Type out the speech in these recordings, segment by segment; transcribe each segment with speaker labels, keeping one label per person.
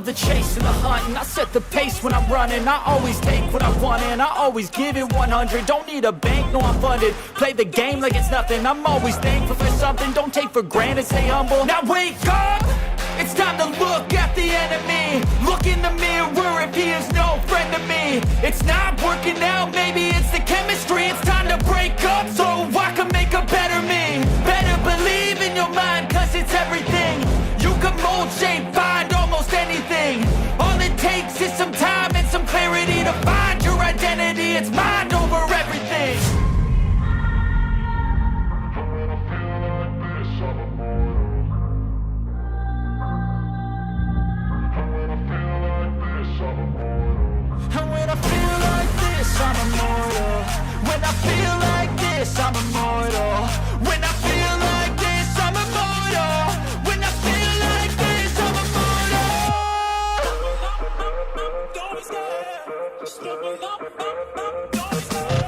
Speaker 1: love the chase and the hunt, and I set the pace when I'm running. I always take what I want and I always give it 100. Don't need a bank, no I'm funded. Play the game like it's nothing. I'm always thankful for something. Don't take for granted, stay humble. Now wake up! It's time to look at the enemy. Look in the mirror if he is no friend to me. It's not working out, maybe it's the chemistry. It's time to break up so I can make a better me. Better believe in your mind, cause it's everything. You can mold, shape, find almost anything. All it takes is some time and some clarity to find your identity. It's mind over everything. And when I feel like this, I'm immortal. When I feel like this, I'm immortal. When I feel like this, I'm immortal. When I feel like this, I'm immortal. Don't be scared. Just let me know. Don't be scared.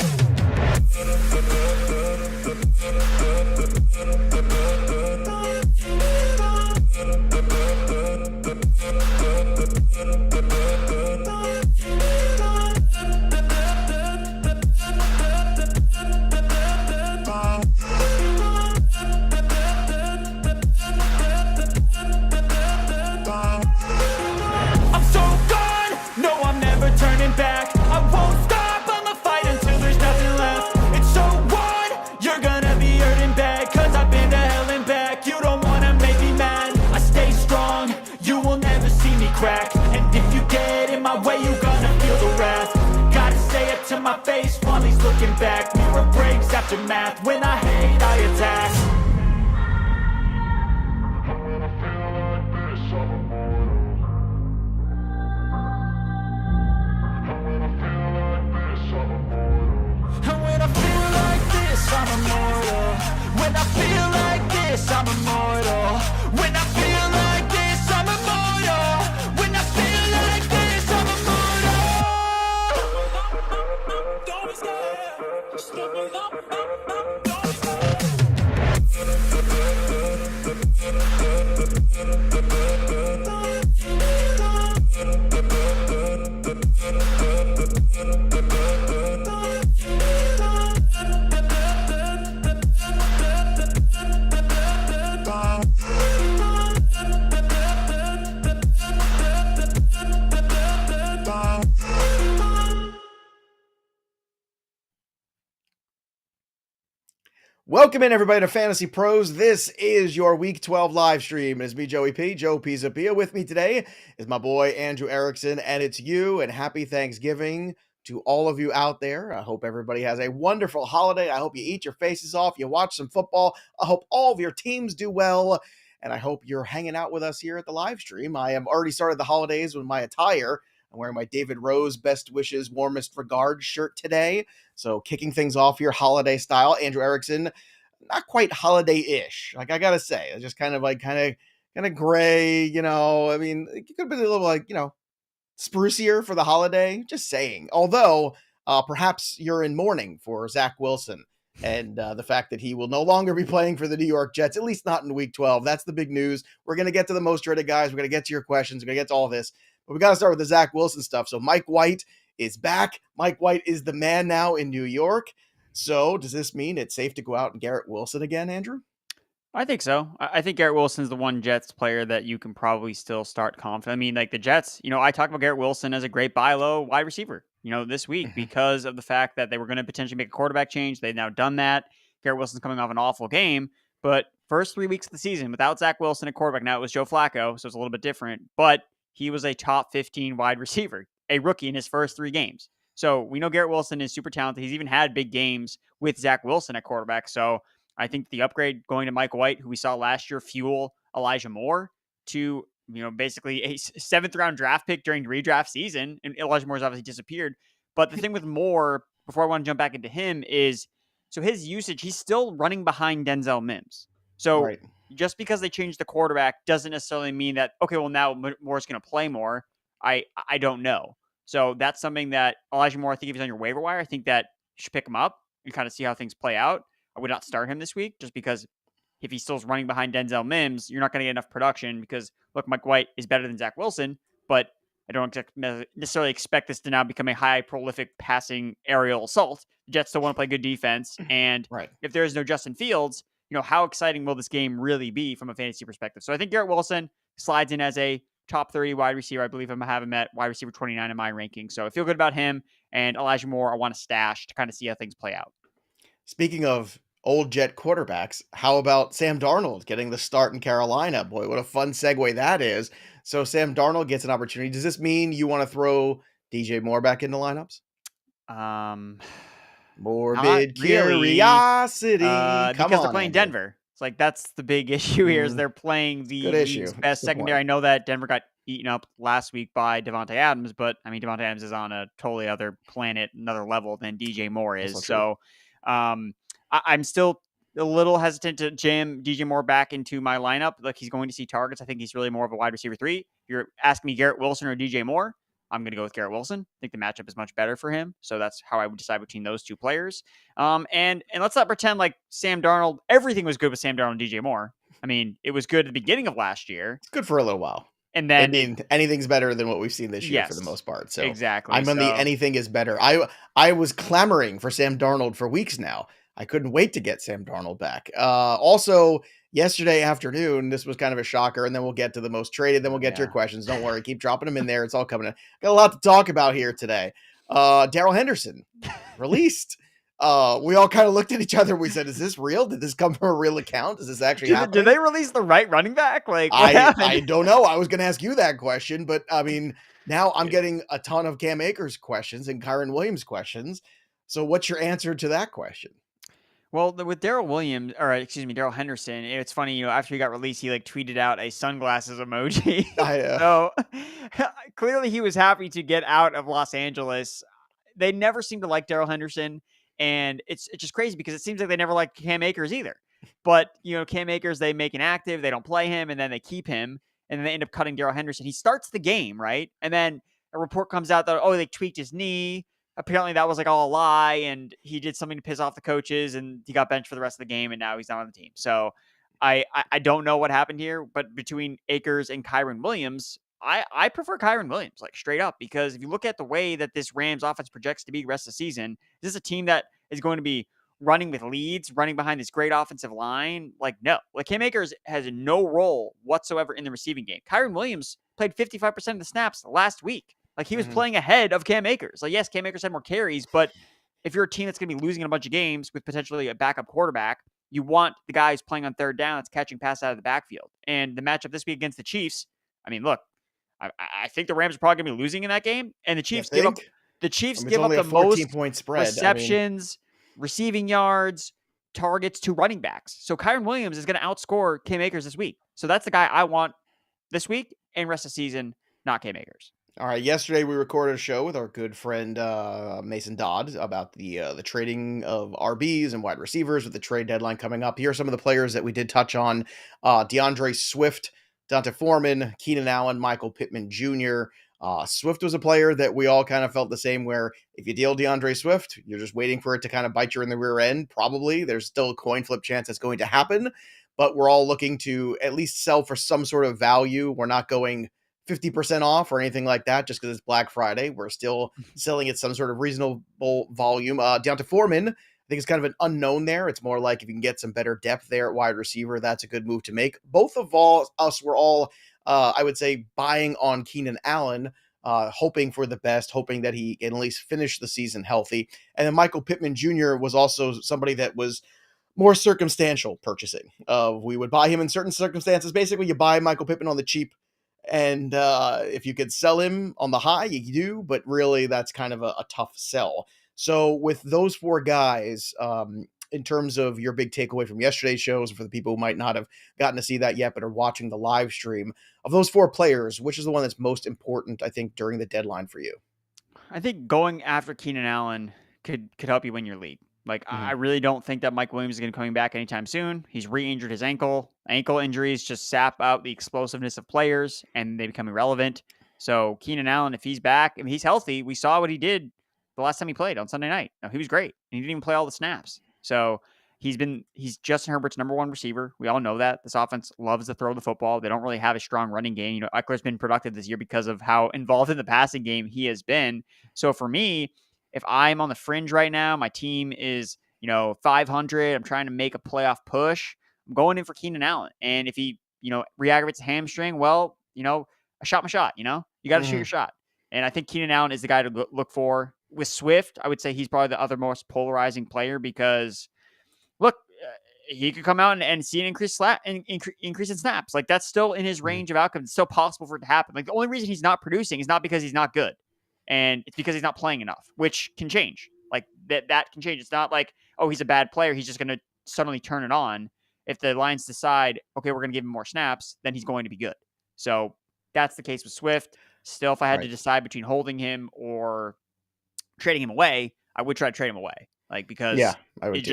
Speaker 1: Back. I won't stop, I'ma fight until there's nothing left. It's so what? You're gonna be hurting bad, cause I've been to hell and back. You don't wanna make me mad, I stay strong. You will never see me crack. And if you get in my way, you're gonna feel the wrath. Gotta say it to my face while he's looking back. Mirror breaks after math, when I hate, I attack. When I feel like this, I'm immortal. And when I feel like this, I'm immortal. When I feel like this, I'm immortal. When I feel like this, I'm immortal. When I feel like this, I'm immortal. Don't be scared. Just let me know. Don't be scared.
Speaker 2: Welcome in, everybody, to Fantasy Pros. This is your Week 12 live stream. It's me, Joey P. Joe Pizzapia. With me today is my boy, Andrew Erickson, and it's you, and happy Thanksgiving to all of you out there. I hope everybody has a wonderful holiday. I hope you eat your faces off, you watch some football. I hope all of your teams do well, and I hope you're hanging out with us here at the live stream. I am already started the holidays with my attire. I'm wearing my David Rose Best Wishes, Warmest Regards shirt today. So kicking things off here holiday style. Andrew Erickson, not quite holiday-ish. Like, I gotta say, it's just kind of gray, you know. I mean, it could be a little like, you know, sprucier for the holiday. Just saying. Although, perhaps you're in mourning for Zach Wilson and the fact that he will no longer be playing for the New York Jets, at least not in Week 12. That's the big news. We're going to get to the most dreaded guys. We're going to get to your questions. We're going to get to all this. But we got to start with the Zach Wilson stuff. So Mike White is back. Mike White is the man now in New York. So does this mean it's safe to go out and Garrett Wilson again, Andrew?
Speaker 3: I think so. I think Garrett Wilson's the one Jets player that you can probably still start confident. I mean, like the Jets, you know, I talk about Garrett Wilson as a great buy low wide receiver, you know, this week because of the fact that they were going to potentially make a quarterback change. They've now done that. Garrett Wilson's coming off an awful game, but first 3 weeks of the season without Zach Wilson at quarterback. Now it was Joe Flacco, so it's a little bit different, but he was a top 15 wide receiver, a rookie in his first 3 games. So we know Garrett Wilson is super talented. He's even had big games with Zach Wilson at quarterback. So I think the upgrade going to Mike White, who we saw last year fuel Elijah Moore to, you know, basically a 7th round draft pick during the redraft season. And Elijah Moore's obviously disappeared. But the thing with Moore, before I want to jump back into him, is so his usage, he's still running behind Denzel Mims. So just because they changed the quarterback doesn't necessarily mean that, okay, well, now Moore's going to play more. I don't know. So that's something that Elijah Moore, I think if he's on your waiver wire, I think that you should pick him up and kind of see how things play out. I would not start him this week just because if he still's running behind Denzel Mims, you're not going to get enough production because, look, Mike White is better than Zach Wilson, but I don't necessarily expect this to now become a high prolific passing aerial assault. The Jets still want to play good defense. And
Speaker 2: Right.
Speaker 3: if there is no Justin Fields, how exciting will this game really be from a fantasy perspective? So I think Garrett Wilson slides in as a top 30 wide receiver. I believe I'm going to have him at wide receiver 29 in my ranking. So I feel good about him, and Elijah Moore I want to stash to kind of see how things play out.
Speaker 2: Speaking of old Jet quarterbacks, how about Sam Darnold getting the start in Carolina? Boy, what a fun segue that is. So Sam Darnold gets an opportunity. Does this mean you want to throw DJ Moore back into lineups? Morbid curiosity.
Speaker 3: Because they're playing Denver. It's like that's the big issue here is they're playing the league's best secondary. I know that Denver got eaten up last week by Devontae Adams, but I mean Devontae Adams is on a totally other planet, another level than DJ Moore is. So I'm still a little hesitant to jam DJ Moore back into my lineup. Like he's going to see targets. I think he's really more of a wide receiver 3. If you're asking me Garrett Wilson or DJ Moore, I'm going to go with Garrett Wilson. I think the matchup is much better for him. So that's how I would decide between those two players. And let's not pretend like Sam Darnold, everything was good with Sam Darnold and DJ Moore. I mean, it was good at the beginning of last year.
Speaker 2: It's good for a little while.
Speaker 3: And then
Speaker 2: anything's better than what we've seen this year for the most part. So
Speaker 3: exactly.
Speaker 2: I'm on the anything is better. I was clamoring for Sam Darnold for weeks now. I couldn't wait to get Sam Darnold back. Also, yesterday afternoon, this was kind of a shocker, and then we'll get to the most traded, then we'll get to your questions. Don't worry, keep dropping them in there. It's all coming in. Got a lot to talk about here today. Darrell Henderson released. We all kind of looked at each other. We said, is this real? Did this come from a real account? Is this actually happening?
Speaker 3: Did they release the right running back? Like
Speaker 2: I don't know. I was going to ask you that question, but I mean, now I'm getting a ton of Cam Akers questions and Kyren Williams questions. So what's your answer to that question?
Speaker 3: Well, with Darrell Henderson, it's funny, after he got released, he tweeted out a sunglasses emoji. So clearly he was happy to get out of Los Angeles. They never seem to like Darrell Henderson, and it's just crazy because it seems like they never liked Cam Akers either. But, Cam Akers, they make inactive, they don't play him, and then they keep him, and then they end up cutting Darrell Henderson. He starts the game, right? And then a report comes out that, they tweaked his knee. Apparently that was all a lie, and he did something to piss off the coaches, and he got benched for the rest of the game, and now he's not on the team. So I don't know what happened here, but between Akers and Kyren Williams, I prefer Kyren Williams, straight up, because if you look at the way that this Rams offense projects to be the rest of the season, this is a team that is going to be running with leads, running behind this great offensive line. No. Cam Akers has no role whatsoever in the receiving game. Kyren Williams played 55% of the snaps last week. He was playing ahead of Cam Akers. Yes, Cam Akers had more carries, but if you're a team that's going to be losing in a bunch of games with potentially a backup quarterback, you want the guy who's playing on third down that's catching passes out of the backfield. And the matchup this week against the Chiefs, I mean, look, I think the Rams are probably going to be losing in that game, and the Chiefs give up the most point spread. Receptions, receiving yards, targets to running backs. So Kyren Williams is going to outscore Cam Akers this week. So that's the guy I want this week and rest of the season, not Cam Akers.
Speaker 2: All right. Yesterday we recorded a show with our good friend Mason Dodd about the trading of RBs and wide receivers with the trade deadline coming up. Here are some of the players that we did touch on: DeAndre Swift, Dante Foreman, Keenan Allen, Michael Pittman Jr. Swift was a player that we all kind of felt the same. Where if you deal DeAndre Swift, you're just waiting for it to kind of bite you in the rear end. Probably there's still a coin flip chance that's going to happen, but we're all looking to at least sell for some sort of value. We're not going 50% off or anything like that just because it's Black Friday. We're still selling at some sort of reasonable volume. Deonta Foreman, I think it's kind of an unknown there. It's more like if you can get some better depth there at wide receiver, that's a good move to make. Both of us were all, I would say, buying on Keenan Allen, hoping for the best, hoping that he can at least finish the season healthy. And then Michael Pittman Jr. was also somebody that was more circumstantial purchasing. We would buy him in certain circumstances. Basically, you buy Michael Pittman on the cheap, and if you could sell him on the high, you do, but really that's kind of a tough sell. So with those four guys, in terms of your big takeaway from yesterday's shows, for the people who might not have gotten to see that yet but are watching the live stream, of those four players, which is the one that's most important, I think, during the deadline for you?
Speaker 3: I think going after Keenan Allen could help you win your league. I really don't think that Mike Williams is going to be coming back anytime soon. He's re-injured his ankle. Ankle injuries just sap out the explosiveness of players, and they become irrelevant. So Keenan Allen, if he's back, and he's healthy, we saw what he did the last time he played on Sunday night. He was great, and he didn't even play all the snaps. So He's Justin Herbert's number one receiver. We all know that. This offense loves to throw the football. They don't really have a strong running game. Eckler's been productive this year because of how involved in the passing game he has been. So for me, if I'm on the fringe right now, my team is, 500. I'm trying to make a playoff push. I'm going in for Keenan Allen. And if he, re-aggravates a hamstring, well, I shot my shot, you got to shoot your shot. And I think Keenan Allen is the guy to look for. With Swift, I would say he's probably the other most polarizing player because, look, he could come out and see an increase in snaps. Like, that's still in his range of outcomes. It's still possible for it to happen. Like, the only reason he's not producing is not because he's not good. And it's because he's not playing enough, which can change. Like, that can change. It's not like, oh, he's a bad player, he's just going to suddenly turn it on. If the Lions decide, okay, we're going to give him more snaps, then he's going to be good. So that's the case with Swift. Still, if I had to decide between holding him or trading him away, I would try to trade him away. Like, because
Speaker 2: I would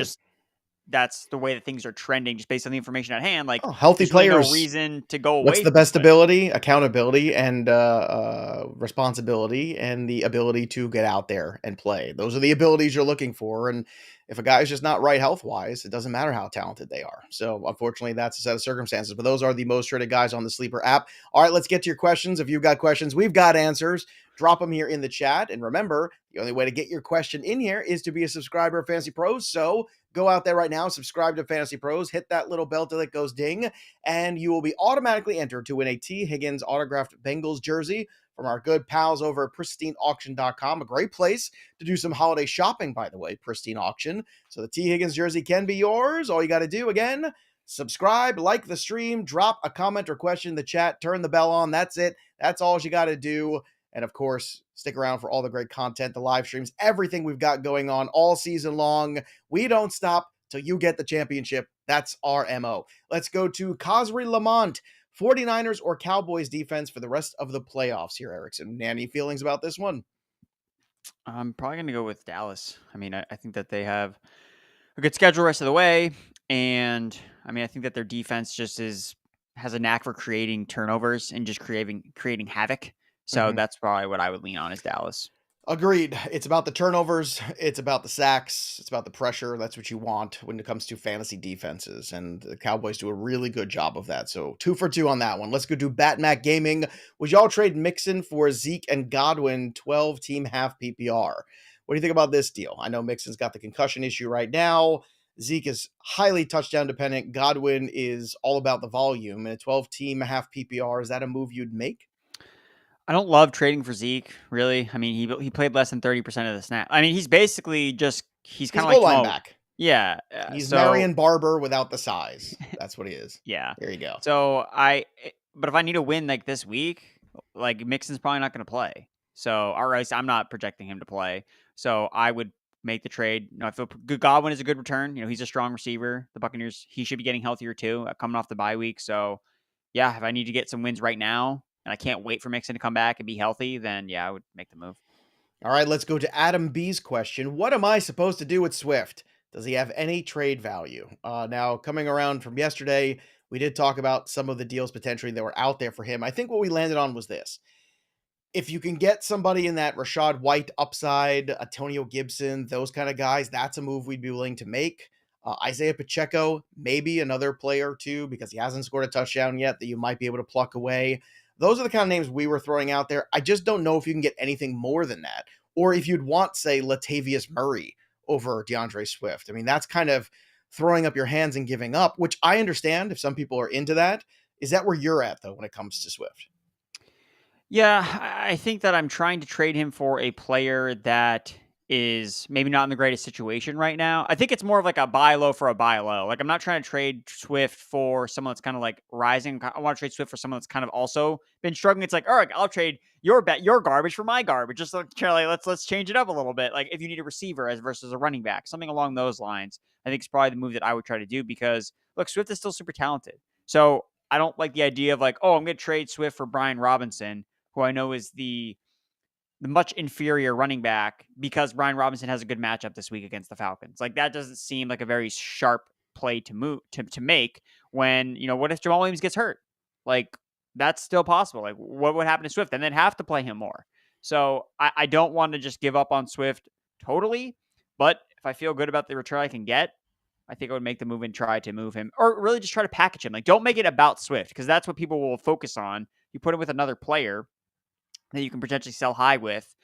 Speaker 3: that's the way that things are trending just based on the information at hand. Like,
Speaker 2: healthy players,
Speaker 3: really no reason to go away.
Speaker 2: What's the best ability, accountability, and responsibility, and the ability to get out there and play. Those are the abilities you're looking for. And if a guy's just not right health-wise, it doesn't matter how talented they are. So, unfortunately, that's a set of circumstances. But those are the most traded guys on the Sleeper app. All right, let's get to your questions. If you've got questions, we've got answers. Drop them here in the chat. And remember, the only way to get your question in here is to be a subscriber of Fantasy Pros. So go out there right now, subscribe to Fantasy Pros, hit that little bell till it goes ding, and you will be automatically entered to win a T. Higgins autographed Bengals jersey from our good pals over at pristineauction.com. A great place to do some holiday shopping, by the way, Pristine Auction. So the T. Higgins jersey can be yours. All you got to do, again, subscribe, like the stream, drop a comment or question in the chat, turn the bell on. That's it. That's all you got to do. And of course, stick around for all the great content, the live streams, everything we've got going on all season long. We don't stop till you get the championship. That's our MO. Let's go to Cosry Lamont. 49ers or Cowboys defense for the rest of the playoffs here, Erickson. Any feelings about this one?
Speaker 3: I'm probably going to go with Dallas. I mean, I think that they have a good schedule rest of the way. And I mean, I think that their defense just has a knack for creating turnovers and just creating havoc. So that's probably what I would lean on is Dallas.
Speaker 2: Agreed. It's about the turnovers. It's about the sacks. It's about the pressure. That's what you want when it comes to fantasy defenses. And the Cowboys do a really good job of that. So 2 for 2 on that one. Let's go do Batmac Gaming. Would y'all trade Mixon for Zeke and Godwin 12 team half PPR? What do you think about this deal? I know Mixon's got the concussion issue right now. Zeke is highly touchdown dependent. Godwin is all about the volume. And a 12 team half PPR, is that a move you'd make?
Speaker 3: I don't love trading for Zeke, really. I mean, he played less than 30% of the snap. I mean, he's basically he's kind of like
Speaker 2: goal line back.
Speaker 3: Yeah.
Speaker 2: He's Marion Barber without the size. That's what he is.
Speaker 3: Yeah.
Speaker 2: There you go.
Speaker 3: So but if I need a win like this week, like Mixon's probably not going to play. So, all right, I'm not projecting him to play. So I would make the trade. I feel Godwin is a good return. He's a strong receiver. The Buccaneers, he should be getting healthier too, coming off the bye week. So yeah, if I need to get some wins right now, and I can't wait for Mixon to come back and be healthy, then yeah, I would make the move.
Speaker 2: All right, let's go to Adam B's question. What am I supposed to do with Swift? Does he have any trade value? Now, coming around from yesterday, we did talk about some of the deals potentially that were out there for him. I think what we landed on was this. If you can get somebody in that Rashad White upside, Antonio Gibson, those kind of guys, that's a move we'd be willing to make. Isiah Pacheco, maybe another player or two, because he hasn't scored a touchdown yet that you might be able to pluck away. Those are the kind of names we were throwing out there. I just don't know if you can get anything more than that. Or if you'd want, say, Latavius Murray over DeAndre Swift. I mean, that's kind of throwing up your hands and giving up, which I understand if some people are into that. Is that where you're at, though, when it comes to Swift?
Speaker 3: Yeah, I think that I'm trying to trade him for a player that is maybe not in the greatest situation right now. I think it's more of like a buy low for a buy low. Like, I'm not trying to trade Swift for someone that's kind of like rising. I want to trade Swift for someone that's kind of also been struggling. It's like, all right, I'll trade your garbage for my garbage. Just like, let's change it up a little bit. Like, if you need a receiver versus a running back, something along those lines, I think it's probably the move that I would try to do because look, Swift is still super talented. So I don't like the idea of like, oh, I'm going to trade Swift for Brian Robinson, who I know is the much inferior running back, because Brian Robinson has a good matchup this week against the Falcons. Like, that doesn't seem like a very sharp play to make when, what if Jamal Williams gets hurt? Like, that's still possible. Like, what would happen to Swift? And then have to play him more. So I don't want to just give up on Swift totally, but if I feel good about the return I can get, I think I would make the move and try to move him, or really just try to package him. Like, don't make it about Swift, because that's what people will focus on. You put him with another player that you can potentially sell high with,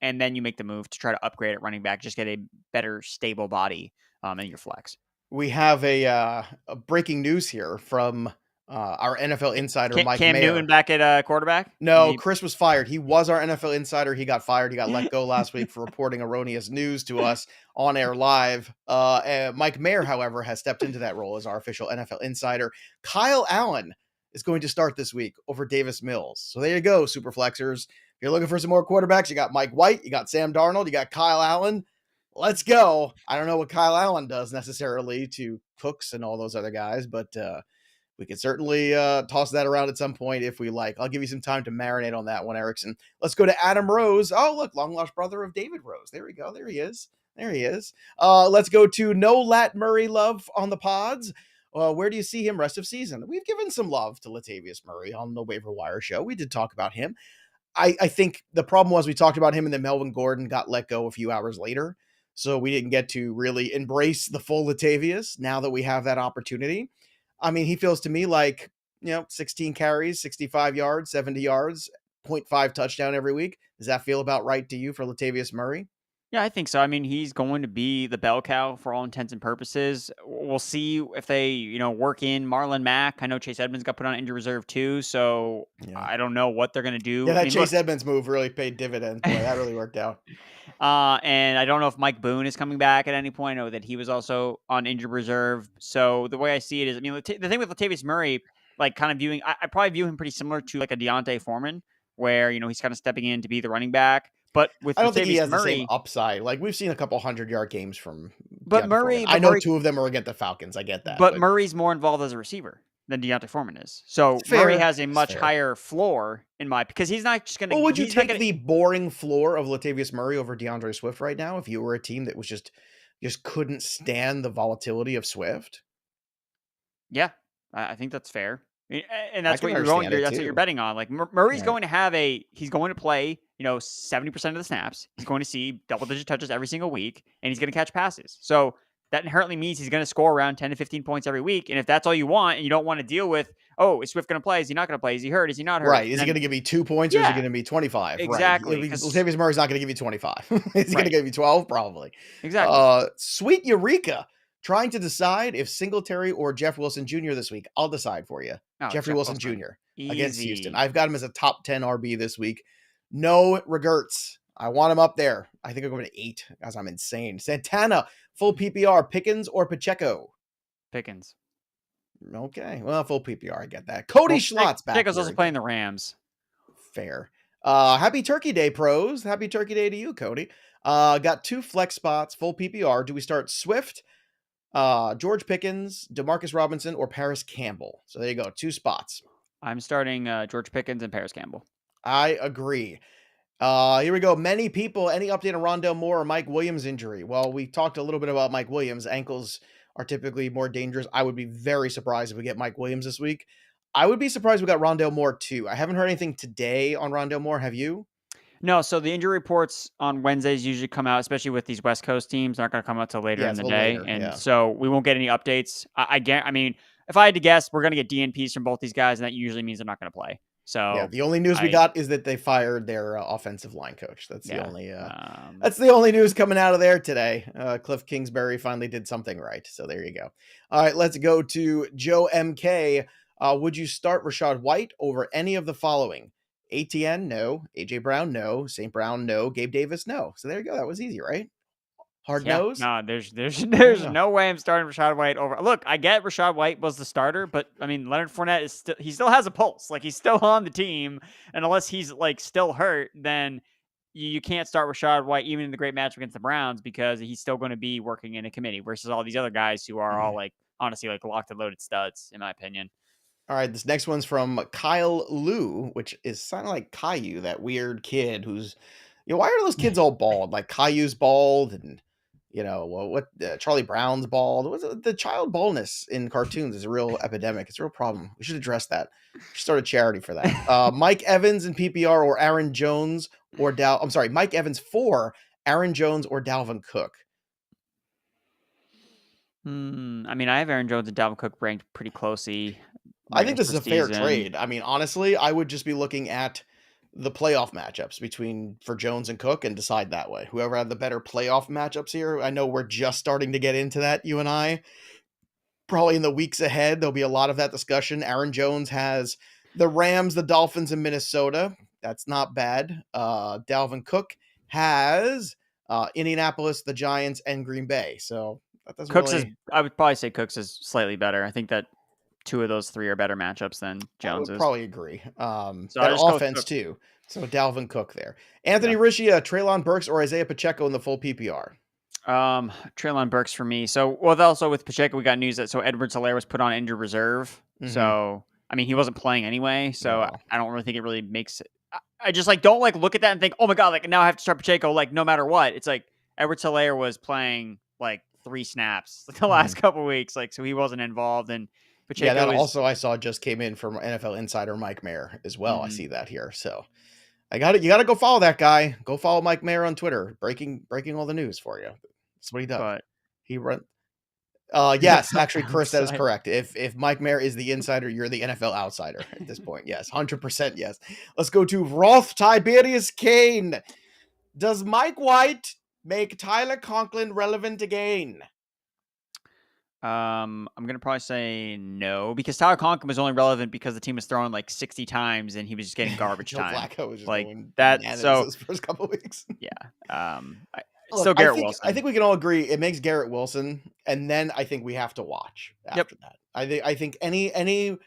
Speaker 3: and then you make the move to try to upgrade at running back, just get a better stable body in your flex.
Speaker 2: We have a breaking news here from our NFL insider, Mike
Speaker 3: Cam
Speaker 2: Mayer.
Speaker 3: Newton back at quarterback?
Speaker 2: No, Chris was fired. He was our NFL insider. He got fired. He got let go last week for reporting erroneous news to us on air live. Mike Mayer, however, has stepped into that role as our official NFL insider. Kyle Allen is going to start this week over Davis Mills. So there you go, super flexers. If you're looking for some more quarterbacks, you got Mike White, you got Sam Darnold, you got Kyle Allen. Let's go. I don't know what Kyle Allen does necessarily to Cooks and all those other guys, but we could certainly toss that around at some point if we like. I'll give you some time to marinate on that one, Erickson. Let's go to Adam Rose. Oh, look, long-lost brother of David Rose. There we go. There he is. There he is. Let's go to No Lat Murray love on the pods. Where do you see him rest of season? We've given some love to Latavius Murray on the waiver wire show. We did talk about him. I think the problem was we talked about him and then Melvin Gordon got let go a few hours later. So we didn't get to really embrace the full Latavius now that we have that opportunity. I mean, he feels to me like, 16 carries, 65 yards, 70 yards, 0.5 touchdown every week. Does that feel about right to you for Latavius Murray?
Speaker 3: Yeah, I think so. I mean, he's going to be the bell cow for all intents and purposes. We'll see if they, work in Marlon Mack. I know Chase Edmonds got put on injured reserve too, so I don't know what they're going to do.
Speaker 2: Yeah, that Chase Edmonds move really paid dividends. Boy, that really worked out.
Speaker 3: And I don't know if Mike Boone is coming back at any point. I know that he was also on injured reserve. So the way I see it is, I mean, the thing with Latavius Murray, like kind of viewing, I probably view him pretty similar to like a Deontay Foreman, where, he's kind of stepping in to be the running back. But with
Speaker 2: I don't think he has
Speaker 3: Murray,
Speaker 2: the same upside. Like we've seen a couple 100-yard games from.
Speaker 3: But Murray,
Speaker 2: I know two of them are against the Falcons. I get that.
Speaker 3: But Murray's more involved as a receiver than Deontay Foreman is. So Murray has a much higher floor because he's not just going to.
Speaker 2: Well, would you take the boring floor of Latavius Murray over DeAndre Swift right now if you were a team that was just couldn't stand the volatility of Swift?
Speaker 3: Yeah, I think that's fair. And that's what you're going. That's what you're betting on. Like Murray's going to have he's going to play, 70% of the snaps. He's going to see double-digit touches every single week, and he's going to catch passes. So that inherently means he's going to score around 10 to 15 points every week. And if that's all you want, and you don't want to deal with, is Swift going to play? Is he not going to play? Is he hurt? Is he not hurt?
Speaker 2: Right. Is he going to give you 2 points or is he going to be 25?
Speaker 3: Exactly.
Speaker 2: Right. Latavius Murray's not going to give you 25. He's going to give you 12, probably.
Speaker 3: Exactly.
Speaker 2: Sweet Eureka. Trying to decide if Singletary or Jeff Wilson Jr. this week. I'll decide for you. Jeffrey Wilson Jr. against Houston. I've got him as a top 10 RB this week. No regrets. I want him up there. I think I'm going to 8 because I'm insane. Santana, full PPR, Pickens or Pacheco?
Speaker 3: Pickens.
Speaker 2: Okay. Well, full PPR. I get that. Cody Schlotz back.
Speaker 3: Pacheco's also playing the Rams.
Speaker 2: Fair. Happy Turkey Day, pros. Happy Turkey Day to you, Cody. Got 2 flex spots, full PPR. Do we start Swift, George Pickens, Demarcus Robinson, or Paris Campbell? So there you go. 2 spots.
Speaker 3: I'm starting George Pickens and Paris Campbell.
Speaker 2: I agree. Here we go. Many people, any update on Rondale Moore or Mike Williams injury? Well, we talked a little bit about Mike Williams. Ankles are typically more dangerous. I would be very surprised if we get Mike Williams this week. I would be surprised if we got Rondale Moore too. I haven't heard anything today on Rondale Moore. Have you?
Speaker 3: No, so the injury reports on Wednesdays usually come out, especially with these West Coast teams. They're not going to come out till later in the day. So we won't get any updates. I mean, if I had to guess, we're going to get DNPs from both these guys, and that usually means they're not going to play. So
Speaker 2: yeah, the only news we got is that they fired their offensive line coach. That's the only that's the only news coming out of there today. Cliff Kingsbury finally did something right. So there you go. All right, let's go to Joe MK. Would you start Rachaad White over any of the following? Etienne, no. AJ Brown, no. St. Brown, no. Gabe Davis, no. So there you go. That was easy, right? Hard nose?
Speaker 3: No, there's no way I'm starting Rachaad White over. Look, I get Rachaad White was the starter, but I mean Leonard Fournette is he still has a pulse. Like he's still on the team, and unless he's like still hurt, then you can't start Rachaad White even in the great match against the Browns because he's still going to be working in a committee versus all these other guys who are all like honestly like locked and loaded studs in my opinion.
Speaker 2: All right, this next one's from Kyle Liu, which is sounding like Caillou, that weird kid who's, why are those kids all bald? Like Caillou's bald and, Charlie Brown's bald. The child baldness in cartoons is a real epidemic. It's a real problem. We should address that. We should start a charity for that. Mike Evans in PPR or Aaron Jones or Mike Evans for Aaron Jones or Dalvin Cook.
Speaker 3: I mean, I have Aaron Jones and Dalvin Cook ranked pretty closely
Speaker 2: I think
Speaker 3: rankings
Speaker 2: this
Speaker 3: for
Speaker 2: is a fair
Speaker 3: season.
Speaker 2: trade. I mean, honestly, I would just be looking at the playoff matchups for Jones and Cook and decide that way. Whoever had the better playoff matchups here. I know we're just starting to get into that, you and I. Probably in the weeks ahead, there'll be a lot of that discussion. Aaron Jones has the Rams, the Dolphins, and Minnesota. That's not bad. Dalvin Cook has Indianapolis, the Giants, and Green Bay. So that doesn't
Speaker 3: Cooks is,
Speaker 2: really.
Speaker 3: I would probably say Cooks is slightly better. I think that two of those three are better matchups than
Speaker 2: I would
Speaker 3: Jones's.
Speaker 2: probably agree.
Speaker 3: So I
Speaker 2: Better
Speaker 3: just go with
Speaker 2: offense
Speaker 3: Cook.
Speaker 2: too. So Dalvin Cook there. Anthony
Speaker 3: Yeah.
Speaker 2: Riccia, Treylon Burks, or Isaiah Pacheco in the full PPR.
Speaker 3: Treylon Burks for me. So, well, also with Pacheco, we got news that Edwards-Helaire was put on injured reserve.
Speaker 2: Mhm.
Speaker 3: So, I mean, he wasn't playing anyway. So,
Speaker 2: No.
Speaker 3: I don't really think it really makes it. I just don't look at that and think, oh my god, now I have to start Pacheco no matter what. It's like Edwards-Helaire was playing 3 snaps the last couple weeks, so he wasn't involved. And
Speaker 2: Yeah, that
Speaker 3: Pacheco is.
Speaker 2: also I saw just came in from NFL insider Mike Mayer as well. I
Speaker 3: Mhm.
Speaker 2: see that here. So you got to go follow that guy. Go follow Mike Mayer on Twitter, breaking all the news for you. That's what he does.
Speaker 3: But
Speaker 2: He run. Yes, actually, Chris, that is
Speaker 3: outside.
Speaker 2: correct. If Mike Mayer is the insider, you're the NFL outsider at this point. Yes, 100%. Yes. Let's go to Roth Tiberius Kane. Does Mike White make Tyler Conklin relevant again?
Speaker 3: I'm gonna probably say no, because Tyler Conklin was only relevant because the team was throwing 60 times and he was just getting garbage
Speaker 2: Joe
Speaker 3: time.
Speaker 2: Flacco was just
Speaker 3: Like
Speaker 2: going
Speaker 3: that.
Speaker 2: bananas
Speaker 3: So
Speaker 2: those first couple weeks.
Speaker 3: yeah.
Speaker 2: Look,
Speaker 3: Still Garrett
Speaker 2: I
Speaker 3: Wilson.
Speaker 2: think we can all agree it makes Garrett Wilson, and then I think we have to watch after that. I think any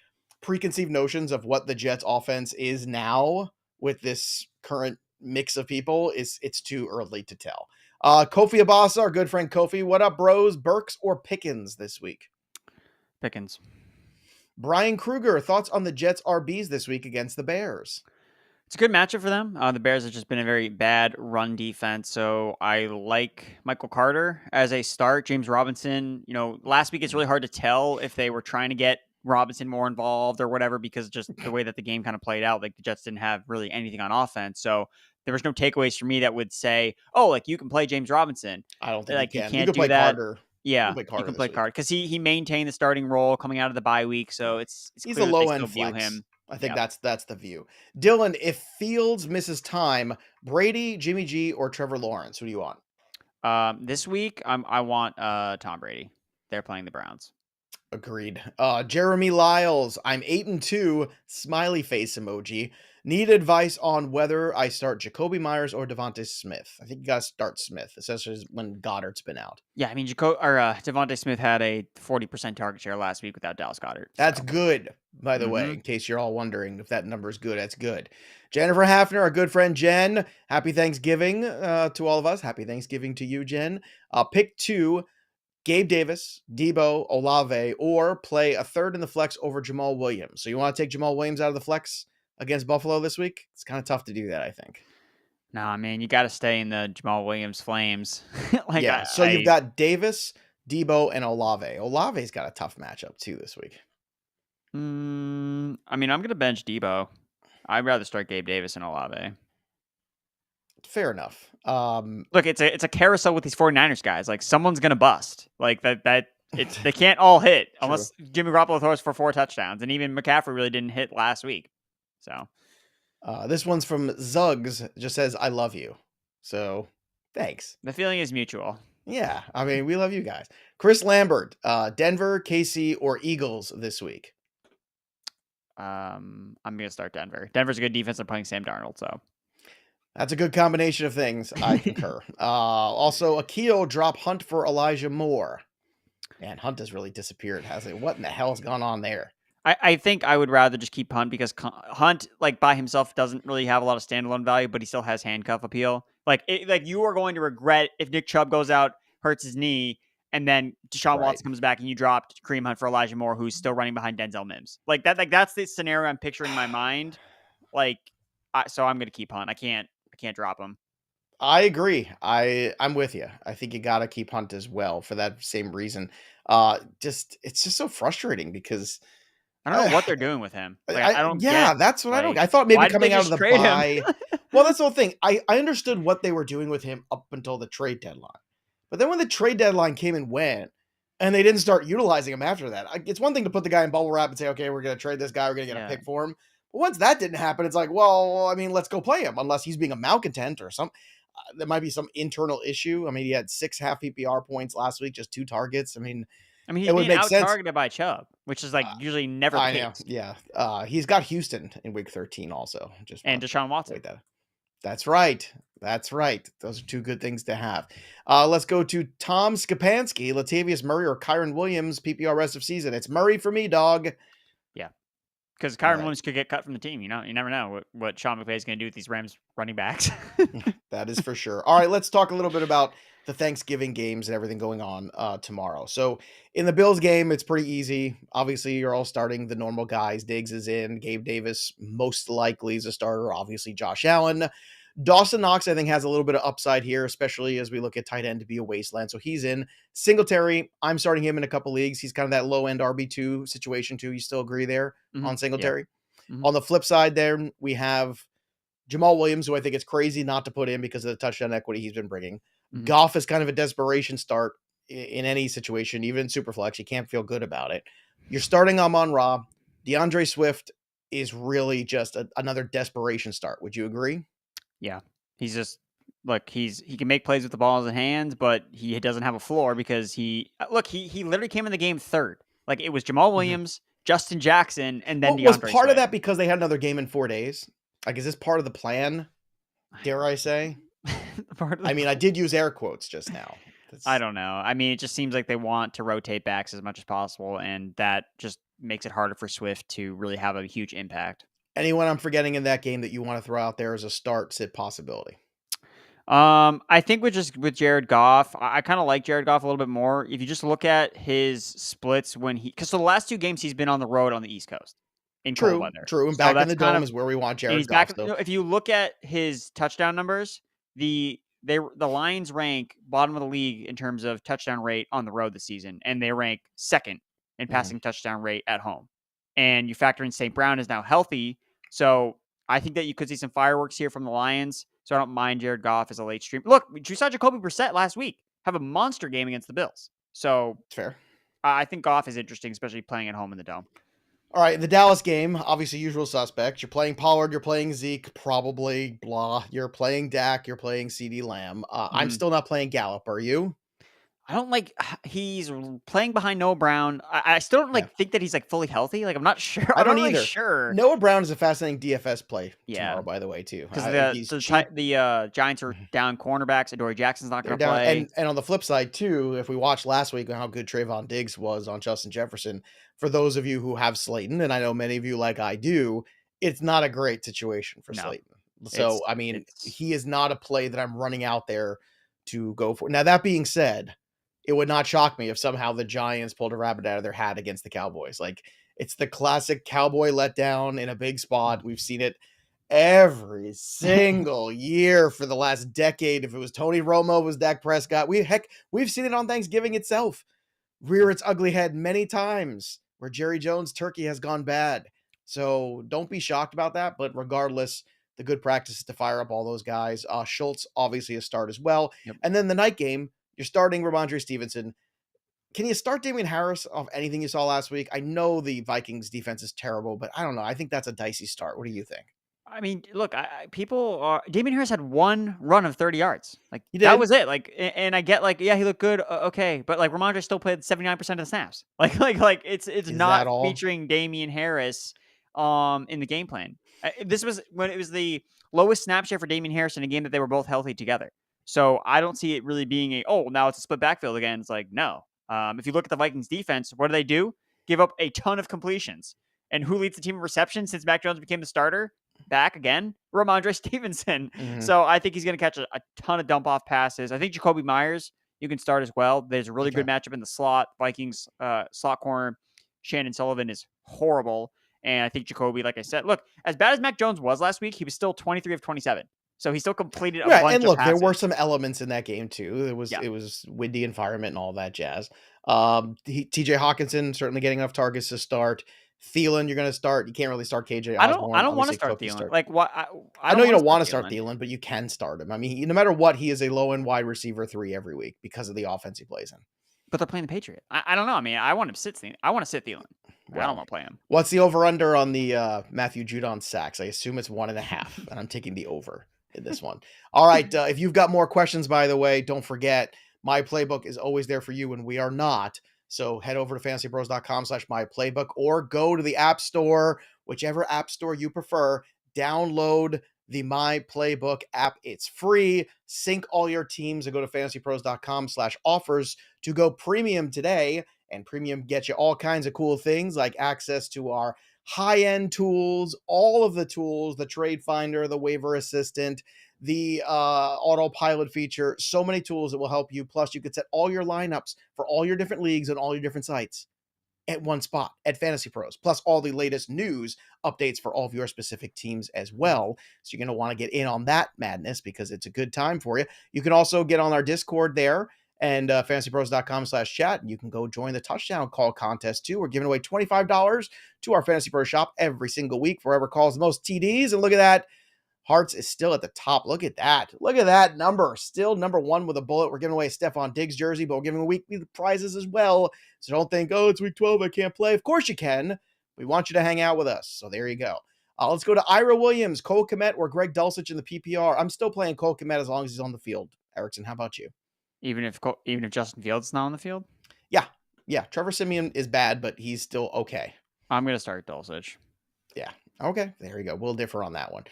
Speaker 2: preconceived notions of what the Jets offense is now with this current mix of people it's too early to tell. Kofi Abasa, our good friend Kofi, what up, bros? Burks or Pickens this week?
Speaker 3: Pickens.
Speaker 2: Brian Kruger, thoughts on the Jets RBs this week against the Bears?
Speaker 3: It's a good matchup for them. The Bears have just been a very bad run defense, so I like Michael Carter as a start. James Robinson, last week it's really hard to tell if they were trying to get Robinson more involved or whatever, because just the way that the game kind of played out, the Jets didn't have really anything on offense. So there was no takeaways for me that would say, oh, you can play James Robinson.
Speaker 2: I don't think you
Speaker 3: you
Speaker 2: can.
Speaker 3: can't
Speaker 2: You can
Speaker 3: do
Speaker 2: play
Speaker 3: that.
Speaker 2: Carter.
Speaker 3: Yeah,
Speaker 2: you
Speaker 3: can play Carter because he maintained the starting role coming out of the bye week. So it's
Speaker 2: he's
Speaker 3: clear
Speaker 2: a
Speaker 3: that they
Speaker 2: low end
Speaker 3: still view
Speaker 2: flex.
Speaker 3: him.
Speaker 2: I think that's the view. Dylan, if Fields misses time, Brady, Jimmy G, or Trevor Lawrence, who do you want?
Speaker 3: This week I want Tom Brady. They're playing the Browns.
Speaker 2: Agreed. Jeremy Lyles, I'm 8-2, smiley face emoji. Need advice on whether I start Jacoby Myers or Devontae Smith. I think you got to start Smith, especially when Goddard's been out.
Speaker 3: Yeah, I mean, Devontae Smith had a 40% target share last week without Dallas Goedert.
Speaker 2: That's good, by the way, in case you're all wondering if that number is good. That's good. Jennifer Hafner, our good friend Jen. Happy Thanksgiving to all of us. Happy Thanksgiving to you, Jen. Pick 2. Gabe Davis, Debo, Olave, or play a third in the flex over Jamal Williams. So you want to take Jamal Williams out of the flex against Buffalo this week? It's kind of tough to do that, I think.
Speaker 3: Nah, man, you got to stay in the Jamal Williams flames.
Speaker 2: You've got Davis, Debo, and Olave. Olave's got a tough matchup too this week.
Speaker 3: I mean, I'm going to bench Debo. I'd rather start Gabe Davis and Olave.
Speaker 2: Fair enough.
Speaker 3: Look, it's a carousel with these 49ers guys. Someone's gonna bust. They can't all hit unless Jimmy Garoppolo throws for 4 touchdowns, and even McCaffrey really didn't hit last week. So
Speaker 2: this one's from Zuggs. Just says I love you. So thanks.
Speaker 3: The feeling is mutual.
Speaker 2: Yeah, I mean we love you guys. Chris Lambert, Denver, KC, or Eagles this week?
Speaker 3: I'm gonna start Denver. Denver's a good defense. They're playing Sam Darnold, so.
Speaker 2: That's a good combination of things. I concur. Also, Akil drop Hunt for Elijah Moore. Man, Hunt has really disappeared, hasn't he? What in the hell has gone on there?
Speaker 3: I think I would rather just keep Hunt because Hunt, by himself, doesn't really have a lot of standalone value, but he still has handcuff appeal. You are going to regret if Nick Chubb goes out, hurts his knee, and then Deshaun Watson comes back and you dropped Kareem Hunt for Elijah Moore, who's still running behind Denzel Mims. That's the scenario I'm picturing in my mind. So I'm going to keep Hunt. I can't drop him.
Speaker 2: I agree. I'm with you. I think you got to keep Hunt as well for that same reason. It's just so frustrating because
Speaker 3: I don't know what they're doing with him.
Speaker 2: I don't. Yeah, that's what I don't. I thought maybe coming out of the bye. Well, that's the whole thing. I understood what they were doing with him up until the trade deadline, but then when the trade deadline came and went, And they didn't start utilizing him after that. It's one thing to put the guy in bubble wrap and say, okay, we're going to trade this guy. We're going to get a pick for him. But once that didn't happen, it's like, well, I mean, let's go play him unless he's being a malcontent or something. There might be some internal issue. I mean, he had 6 half PPR points last week, just 2 targets. I mean,
Speaker 3: he's
Speaker 2: it would
Speaker 3: being
Speaker 2: make sense.
Speaker 3: out-targeted by Chubb, which is like usually never the case.
Speaker 2: Yeah. He's got Houston in week 13 also.
Speaker 3: And Deshaun Watson.
Speaker 2: That's right. Those are 2 good things to have. Let's go to Tom Skapansky, Latavius Murray, or Kyron Williams, PPR rest of season. It's Murray for me, dog.
Speaker 3: Yeah. Because Kyron Williams could get cut from the team. You never know what Sean McVay is going to do with these Rams running backs.
Speaker 2: That is for sure. All right, let's talk a little bit about the Thanksgiving games and everything going on tomorrow. So in the Bills game, it's pretty easy. Obviously, you're all starting the normal guys. Diggs is in. Gabe Davis most likely is a starter. Obviously, Josh Allen. Dawson Knox, I think, has a little bit of upside here, especially as we look at tight end to be a wasteland. So he's in. Singletary, I'm starting him in a couple leagues. He's kind of that low-end RB2 situation, too. You still agree there on Singletary? Yeah. On the flip side there, we have Jamal Williams, who I think it's crazy not to put in because of the touchdown equity he's been bringing. Goff is kind of a desperation start in any situation, even in Superflex. You can't feel good about it. You're starting Amon-Ra. DeAndre Swift is really just another desperation start. Would you agree?
Speaker 3: Yeah. He's just, look, he can make plays with the ball in his hands, but he doesn't have a floor because he literally came in the game third. Like, it was Jamal Williams, Justin Jackson, and then DeAndre
Speaker 2: was part
Speaker 3: Swift.
Speaker 2: of that because they had another game in 4 days? Like, is this part of the plan? Dare I say? I did use air quotes just now.
Speaker 3: I don't know. I mean, it just seems like they want to rotate backs as much as possible, and that just makes it harder for Swift to really have a huge impact.
Speaker 2: Anyone I'm forgetting in that game that you want to throw out there as a sit possibility?
Speaker 3: I think with Jared Goff, I kind of like Jared Goff a little bit more. If you just look at his splits because the last 2 games he's been on the road on the East Coast in cold weather.
Speaker 2: True. And back in the dome is where we want Jared Goff.
Speaker 3: If you look at his touchdown numbers, the Lions rank bottom of the league in terms of touchdown rate on the road this season, and they rank second in passing touchdown rate at home. And you factor in St. Brown is now healthy, so I think that you could see some fireworks here from the Lions. So I don't mind Jared Goff as a late stream. Look, you saw Jacoby Brissett last week have a monster game against the Bills. So
Speaker 2: it's fair.
Speaker 3: I think Goff is interesting, especially playing at home in the dome.
Speaker 2: All right, the Dallas game, obviously usual suspects. You're playing Pollard, you're playing Zeke, probably, blah. You're playing Dak, you're playing CeeDee Lamb. I'm still not playing Gallup, are you?
Speaker 3: I don't he's playing behind Noah Brown. I still don't think that he's fully healthy. I'm not sure.
Speaker 2: I don't
Speaker 3: really
Speaker 2: either.
Speaker 3: Sure.
Speaker 2: Noah Brown is a fascinating DFS play tomorrow, by the way, too.
Speaker 3: Because the Giants are down cornerbacks. Adoree Jackson's not going to play.
Speaker 2: And on the flip side, too, if we watched last week on how good Trayvon Diggs was on Justin Jefferson, for those of you who have Slayton, and I know many of you like I do, it's not a great situation for Slayton. So, he is not a play that I'm running out there to go for. Now, that being said, it would not shock me if somehow the Giants pulled a rabbit out of their hat against the Cowboys. It's the classic Cowboy letdown in a big spot. We've seen it every single year for the last decade. If it was Tony Romo, it was Dak Prescott. We've seen it on Thanksgiving itself rear its ugly head many times where Jerry Jones' turkey has gone bad. So don't be shocked about that. But regardless, the good practice is to fire up all those guys. Schultz, obviously a start as well. Yep. And then the night game, you're starting Ramondre Stevenson. Can you start Damian Harris off anything you saw last week? I know the Vikings defense is terrible, but I don't know. I think that's a dicey start. What do you think?
Speaker 3: Look, Damian Harris had 1 run of 30 yards. That was it. And I get he looked good. Okay. But Ramondre still played 79% of the snaps. It's not featuring Damian Harris, in the game plan. This was when it was the lowest snap share for Damian Harris in a game that they were both healthy together. So I don't see it really being now it's a split backfield again. It's no. If you look at the Vikings defense, what do? Give up a ton of completions. And who leads the team in reception since Mac Jones became the starter? Back again, Ramondre Stevenson. Mm-hmm. So I think he's going to catch a ton of dump off passes. I think Jacoby Myers, you can start as well. There's a really good matchup in the slot. Vikings slot corner, Shannon Sullivan is horrible. And I think Jacoby, like I said, look, as bad as Mac Jones was last week, he was still 23 of 27. So he still completed a bunch
Speaker 2: and look,
Speaker 3: of passes.
Speaker 2: There were some elements in that game too. It was windy environment and all that jazz. TJ Hawkinson certainly getting enough targets to start. Thielen, you're going to start. You can't really start KJ Osborne.
Speaker 3: I don't want to start Thielen.
Speaker 2: I know you don't want to start Thielen, but you can start him. No matter what, he is a low-end wide receiver 3 every week because of the offense he plays in.
Speaker 3: But they're playing the Patriots. I don't know. I mean, I want to sit Thielen. I don't
Speaker 2: Well,
Speaker 3: want to play him.
Speaker 2: what's the over-under on the Matthew Judon sacks? I assume it's 1.5, and I'm taking the over in this one. All right, if you've got more questions, by the way, don't forget, My Playbook is always there for you when we are not. So head over to fantasypros.com/myplaybook or go to the App Store, whichever app store you prefer. Download the My Playbook app. It's free. Sync all your teams and go to fantasypros.com/offers to go premium today. And premium gets you all kinds of cool things like access to our high-end tools, all of the tools, the trade finder, the waiver assistant, the autopilot feature, so many tools that will help you. Plus, you could set all your lineups for all your different leagues and all your different sites at one spot at Fantasy Pros, plus all the latest news updates for all of your specific teams as well. So you're going to want to get in on that madness because it's a good time for you. You can also get on our Discord there and fantasypros.com/chat, and you can go join the touchdown call contest too. We're giving away $25 to our Fantasy Pros shop every single week for whoever calls the most TDs. And look at that. Hearts is still at the top. Look at that. Look at that number. Still number one with a bullet. We're giving away a Stephon Diggs jersey, but we're giving away weekly prizes as well. So don't think, oh, it's week 12, I can't play. Of course you can. We want you to hang out with us. So there you go. Let's go to Ira Williams, Cole Kmet, or Greg Dulcich in the PPR. I'm still playing Cole Kmet as long as he's on the field. Erickson, how about you?
Speaker 3: Even if Justin Fields is not on the field?
Speaker 2: Yeah. Trevor Siemian is bad, but he's still okay.
Speaker 3: I'm going to start Dulcich.
Speaker 2: Yeah. Okay. There you go. We'll differ on that one.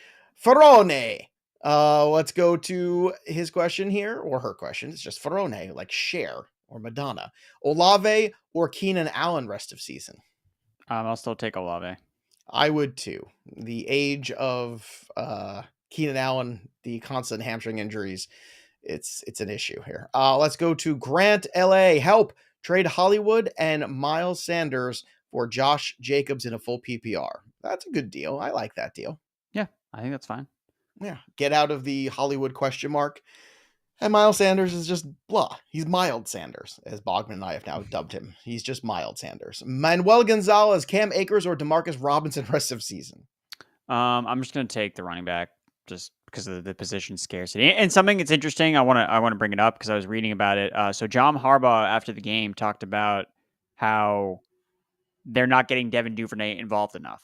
Speaker 2: Ferrone. Let's go to his question here, or her question. It's just Ferrone, like Cher or Madonna. Olave or Keenan Allen rest of season?
Speaker 3: I'll still take Olave.
Speaker 2: I would too. The age of Keenan Allen, the constant hamstring injuries, it's an issue here. Let's go to Grant LA. Help. Trade Hollywood and Miles Sanders for Josh Jacobs in a full PPR. That's a good deal. I like that deal.
Speaker 3: Yeah, I think that's fine.
Speaker 2: Yeah. Get out of the Hollywood question mark. And Miles Sanders is just blah. He's mild Sanders, as Bogman and I have now dubbed him. He's just mild Sanders. Manuel Gonzalez, Cam Akers, or DeMarcus Robinson rest of season?
Speaker 3: I'm just going to take the running back just because of the position scarcity. And something that's interesting, I want to bring it up because I was reading about it. So John Harbaugh after the game talked about how they're not getting Devin Duvernay involved enough.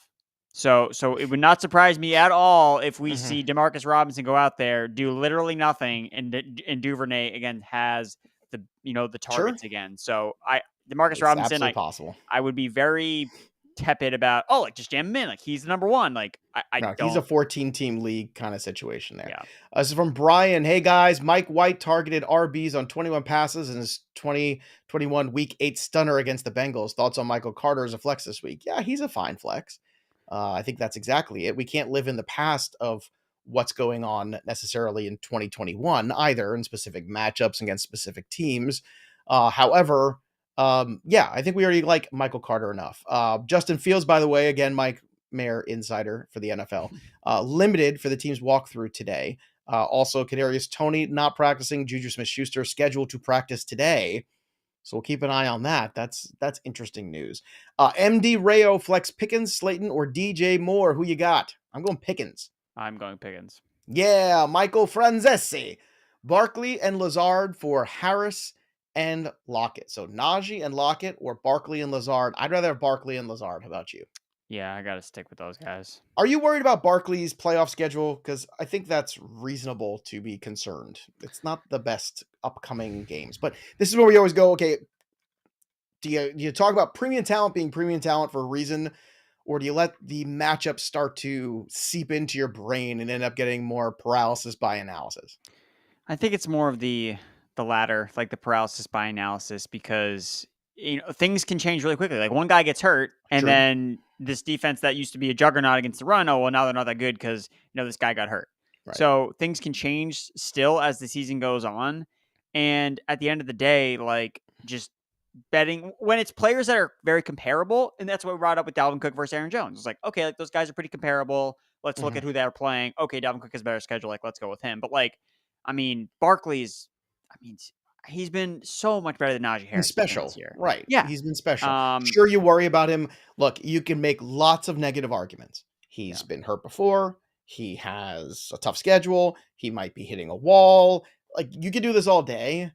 Speaker 3: So it would not surprise me at all if we see DeMarcus Robinson go out there, do literally nothing, and Duvernay again has the targets again. So DeMarcus Robinson,
Speaker 2: possible.
Speaker 3: I would be very tepid about just jam him in, like he's the number one. Like
Speaker 2: he's a 14-team league kind of situation there.
Speaker 3: Yeah.
Speaker 2: This is from Brian. Hey guys, Mike White targeted RBs on 21 passes in his 2021 Week 8 stunner against the Bengals. Thoughts on Michael Carter as a flex this week? Yeah, he's a fine flex. I think that's exactly it. We can't live in the past of what's going on necessarily in 2021 either, in specific matchups against specific teams. However, I think we already like Michael Carter enough. Justin Fields, by the way, again, Mike Mayer insider for the NFL, limited for the team's walkthrough today. Also, Kadarius Toney not practicing. Juju Smith-Schuster scheduled to practice today. So we'll keep an eye on that. That's interesting news. MD Rayo, flex Pickens, Slayton, or DJ Moore. Who you got? I'm going Pickens.
Speaker 3: I'm going Pickens.
Speaker 2: Yeah, Michael Franzese. Barkley and Lazard for Harris and Lockett. So Najee and Lockett or Barkley and Lazard. I'd rather have Barkley and Lazard. How about you?
Speaker 3: Yeah, I got to stick with those guys.
Speaker 2: Are you worried about Barkley's playoff schedule? Because I think that's reasonable to be concerned. It's not the best upcoming games, but this is where we always go, okay, do you talk about premium talent being premium talent for a reason, or do you let the matchup start to seep into your brain and end up getting more paralysis by analysis?
Speaker 3: I think it's more of the latter, like the paralysis by analysis, because things can change really quickly. Like one guy gets hurt, and then this defense that used to be a juggernaut against the run, now they're not that good because this guy got hurt. Right. So things can change still as the season goes on. And at the end of the day, like just betting when it's players that are very comparable, and that's what we brought up with Dalvin Cook versus Aaron Jones. It's like, okay, like those guys are pretty comparable. Let's look at who they're playing. Okay, Dalvin Cook has a better schedule. Like, let's go with him. But Barkley's, he's been so much better than Najee Harris.
Speaker 2: He's special.
Speaker 3: This year.
Speaker 2: Right.
Speaker 3: Yeah.
Speaker 2: He's been special. Sure, you worry about him. Look, you can make lots of negative arguments. He's been hurt before. He has a tough schedule. He might be hitting a wall. Like, you could do this all day.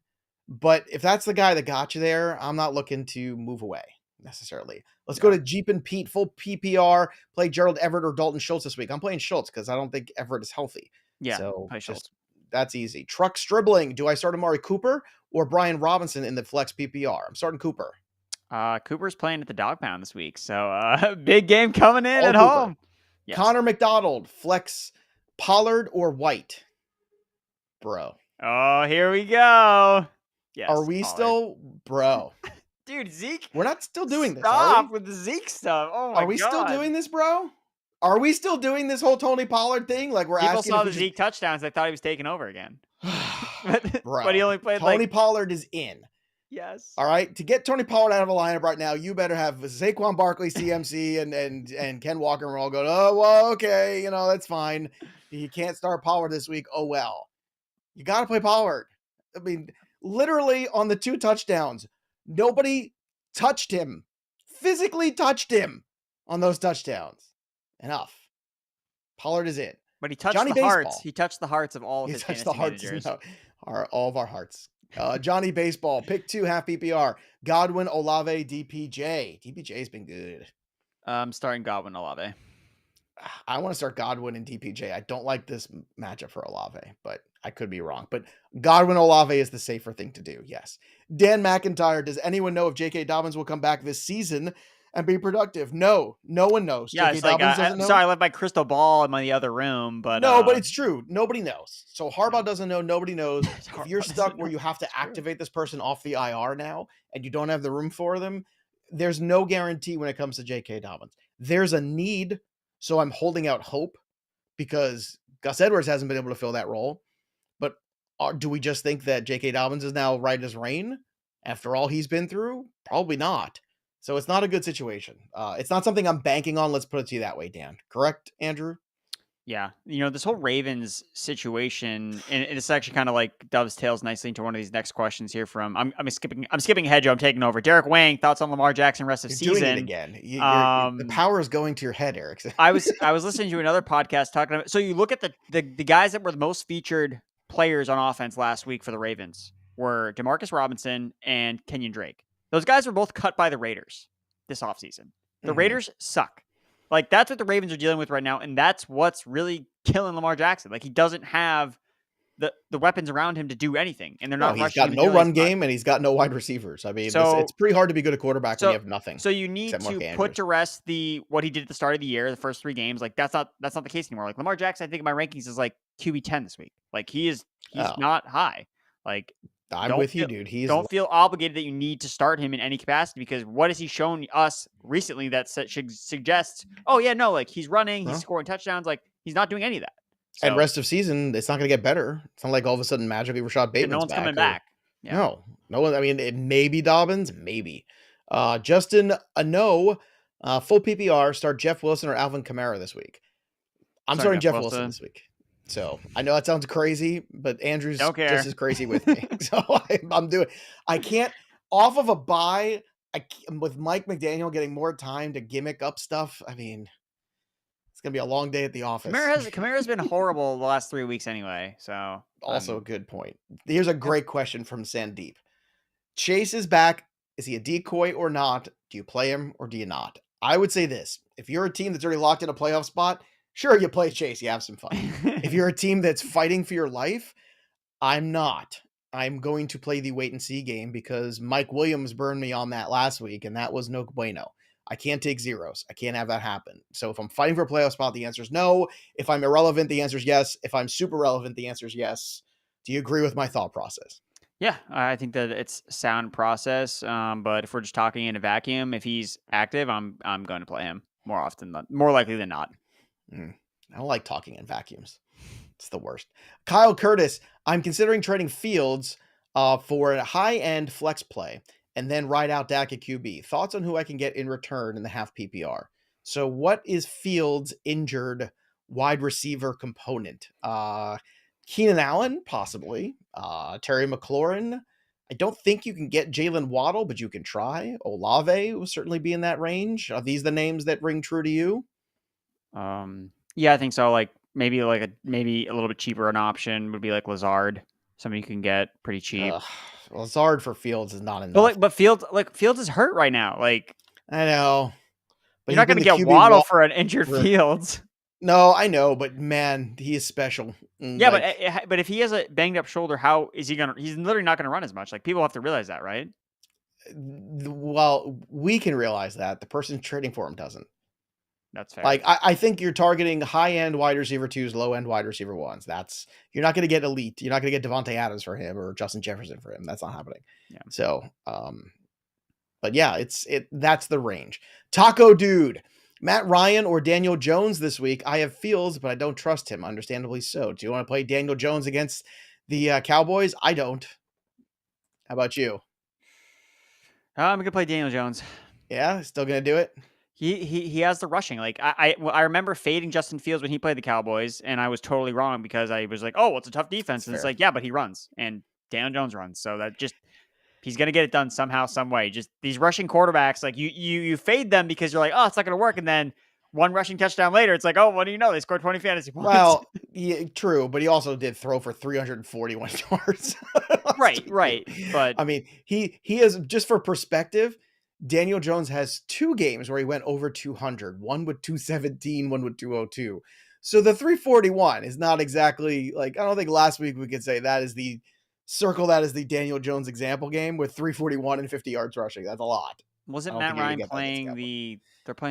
Speaker 2: But if that's the guy that got you there, I'm not looking to move away necessarily. Let's
Speaker 3: Yeah.
Speaker 2: go to Jeep and Pete, full PPR. Play Gerald Everett or Dalton Schultz this week. I'm playing Schultz because I don't think Everett is healthy.
Speaker 3: Yeah.
Speaker 2: So
Speaker 3: Play Schultz.
Speaker 2: just that's easy. Truck Stribbling. Do I start Amari Cooper or Brian Robinson in the flex PPR? I'm starting Cooper.
Speaker 3: Cooper's playing at the Dog Pound this week, so big game coming in
Speaker 2: All
Speaker 3: at
Speaker 2: Cooper.
Speaker 3: home. Yes.
Speaker 2: Connor McDonald, flex Pollard or White, bro.
Speaker 3: Oh, here we go. Yes.
Speaker 2: Are we
Speaker 3: Pollard.
Speaker 2: still, bro?
Speaker 3: Dude, Zeke.
Speaker 2: We're not still doing this.
Speaker 3: Stop with the Zeke stuff. Oh my god.
Speaker 2: Are we still doing this, bro? Are we still doing this whole Tony Pollard thing? Like we're
Speaker 3: People
Speaker 2: asking
Speaker 3: saw
Speaker 2: if
Speaker 3: the
Speaker 2: we
Speaker 3: Zeke touchdowns. They thought he was taking over again.
Speaker 2: Bro,
Speaker 3: but he only played
Speaker 2: Tony Pollard is in.
Speaker 3: Yes.
Speaker 2: All right. To get Tony Pollard out of a lineup right now, you better have Saquon Barkley, CMC, and Ken Walker, and we're all going, oh, well, okay, that's fine. You can't start Pollard this week. Oh, well. You got to play Pollard. I mean, literally on the 2 touchdowns, nobody touched him, physically touched him on those touchdowns. Enough. Pollard is in.
Speaker 3: But he touched
Speaker 2: Johnny
Speaker 3: the hearts.
Speaker 2: Baseball.
Speaker 3: He touched the hearts of all of
Speaker 2: He
Speaker 3: his
Speaker 2: touched
Speaker 3: fantasy
Speaker 2: the hearts.
Speaker 3: managers.
Speaker 2: All of our hearts. Johnny Baseball, pick 2, half PPR. Godwin, Olave, DPJ. DPJ's been good.
Speaker 3: Starting Godwin, Olave.
Speaker 2: I want to start Godwin and DPJ. I don't like this matchup for Olave, but I could be wrong. But Godwin, Olave is the safer thing to do. Yes. Dan McIntyre, does anyone know if J.K. Dobbins will come back this season and be productive? No, no one knows.
Speaker 3: Yeah,
Speaker 2: J.K.
Speaker 3: it's like,
Speaker 2: Dobbins doesn't know.
Speaker 3: sorry, I left my crystal ball in my other room, but
Speaker 2: no, but it's true. Nobody knows. So Harbaugh doesn't know. Nobody knows. If you're
Speaker 3: Harbaugh
Speaker 2: stuck
Speaker 3: doesn't
Speaker 2: where
Speaker 3: know.
Speaker 2: you have to
Speaker 3: It's true.
Speaker 2: activate this person off the IR now and you don't have the room for them, there's no guarantee when it comes to J.K. Dobbins. There's a need, so I'm holding out hope because Gus Edwards hasn't been able to fill that role. But do we just think that J.K. Dobbins is now right as rain after all he's been through? Probably not. So it's not a good situation. It's not something I'm banking on. Let's put it to you that way, Dan. Correct, Andrew?
Speaker 3: Yeah. This whole Ravens situation, and it's actually kind of like dovetails nicely into one of these next questions here from I'm skipping ahead, Joe. I'm taking over. Derek Wang, thoughts on Lamar Jackson rest of
Speaker 2: You're
Speaker 3: season.
Speaker 2: doing it again. The power is going to your head, Eric.
Speaker 3: I was listening to another podcast talking about. So you look at the guys that were the most featured players on offense last week for the Ravens were Demarcus Robinson and Kenyon Drake. Those guys were both cut by the Raiders this offseason. The Raiders suck. Like, that's what the Ravens are dealing with right now, and that's what's really killing Lamar Jackson. Like, he doesn't have the weapons around him to do anything, and they're not
Speaker 2: he's
Speaker 3: rushing
Speaker 2: got
Speaker 3: him
Speaker 2: no run game, and he's got no wide receivers. I mean, it's pretty hard to be good at quarterback when you have nothing.
Speaker 3: So you need to put to rest what he did at the start of the year, the first 3 games. Like, that's not the case anymore. Like, Lamar Jackson, I think in my rankings is like QB 10 this week. Like, he's not high. Like,
Speaker 2: I'm with you, dude.
Speaker 3: Don't feel obligated that you need to start him in any capacity, because what has he shown us recently that should suggest, oh yeah, no, like he's running, he's scoring touchdowns, like he's not doing any of that. So,
Speaker 2: and rest of season, it's not going to get better. It's not like all of a sudden magically Rashad Bateman's
Speaker 3: no one's
Speaker 2: back.
Speaker 3: coming back. Yeah.
Speaker 2: No one. I mean, it may be Dobbins, maybe. Justin, full PPR. Start Jeff Wilson or Alvin Kamara this week. I'm starting Jeff Wilson this week. So I know that sounds crazy, but Andrew's just as crazy with me. So I'm doing. I can't off of a bye. With Mike McDaniel getting more time to gimmick up stuff. I mean, it's gonna be a long day at the office.
Speaker 3: Kamara's been horrible the last 3 weeks anyway. So
Speaker 2: also a good point. Here's a great question from Sandeep. Chase is back. Is he a decoy or not? Do you play him or do you not? I would say this: if you're a team that's already locked in a playoff spot, sure, you play Chase, you have some fun. If you're a team that's fighting for your life, I'm not. I'm going to play the wait and see game because Mike Williams burned me on that last week, and that was no bueno. I can't take zeros. I can't have that happen. So if I'm fighting for a playoff spot, the answer is no. If I'm irrelevant, the answer is yes. If I'm super relevant, the answer is yes. Do you agree with my thought process?
Speaker 3: Yeah, I think that it's a sound process. But if we're just talking in a vacuum, if he's active, I'm going to play him more likely than not.
Speaker 2: I don't like talking in vacuums. It's the worst. Kyle Curtis, I'm considering trading Fields for a high-end flex play and then ride out Dak at QB. Thoughts on who I can get in return in the half PPR? So what is Fields' injured wide receiver component? Keenan Allen, possibly. Terry McLaurin. I don't think you can get Jalen Waddle, but you can try. Olave will certainly be in that range. Are these the names that ring true to you?
Speaker 3: Yeah, I think so. Like maybe a little bit cheaper an option would be like Lazard. somebody you can get pretty cheap.
Speaker 2: Well, Lazard for Fields is not enough.
Speaker 3: But Fields is hurt right now. Like,
Speaker 2: I know, but
Speaker 3: you're not going to get Waddle for an injured Fields.
Speaker 2: No, I know, but man, he is special.
Speaker 3: Yeah, but if he has a banged up shoulder, how is he gonna? He's literally not going to run as much. Like, people have to realize that, right?
Speaker 2: Well, we can realize that. The person trading for him doesn't.
Speaker 3: That's fair.
Speaker 2: Like, I think you're targeting high-end wide receiver 2s, low-end wide receiver 1s. You're not going to get elite. You're not going to get Devontae Adams for him or Justin Jefferson for him. That's not happening.
Speaker 3: Yeah.
Speaker 2: So, but yeah, that's the range. Taco Dude, Matt Ryan or Daniel Jones this week. I have Fields, but I don't trust him. Understandably so. Do you want to play Daniel Jones against the Cowboys? I don't. How about you?
Speaker 3: I'm going to play Daniel Jones.
Speaker 2: Yeah, still going to do it?
Speaker 3: He has the rushing. Like, I remember fading Justin Fields when he played the Cowboys, and I was totally wrong because I was like, oh, well, it's a tough defense. And it's like, yeah, but he runs, and Daniel Jones runs. So that just, he's going to get it done somehow, some way. Just these rushing quarterbacks, like you fade them because you're like, oh, it's not going to work. And then one rushing touchdown later, it's like, oh, what do you know? They scored 20 fantasy points.
Speaker 2: Well, yeah, true, but he also did throw for 341 yards.
Speaker 3: Right. But
Speaker 2: I mean, he has, just for perspective, Daniel Jones has 2 games where he went over 200, one with 217, one with 202. So the 341 is not exactly like, I don't think last week we could say that is the Daniel Jones example game with 341 and 50 yards rushing. That's a lot.
Speaker 3: Wasn't Matt Ryan playing
Speaker 2: he's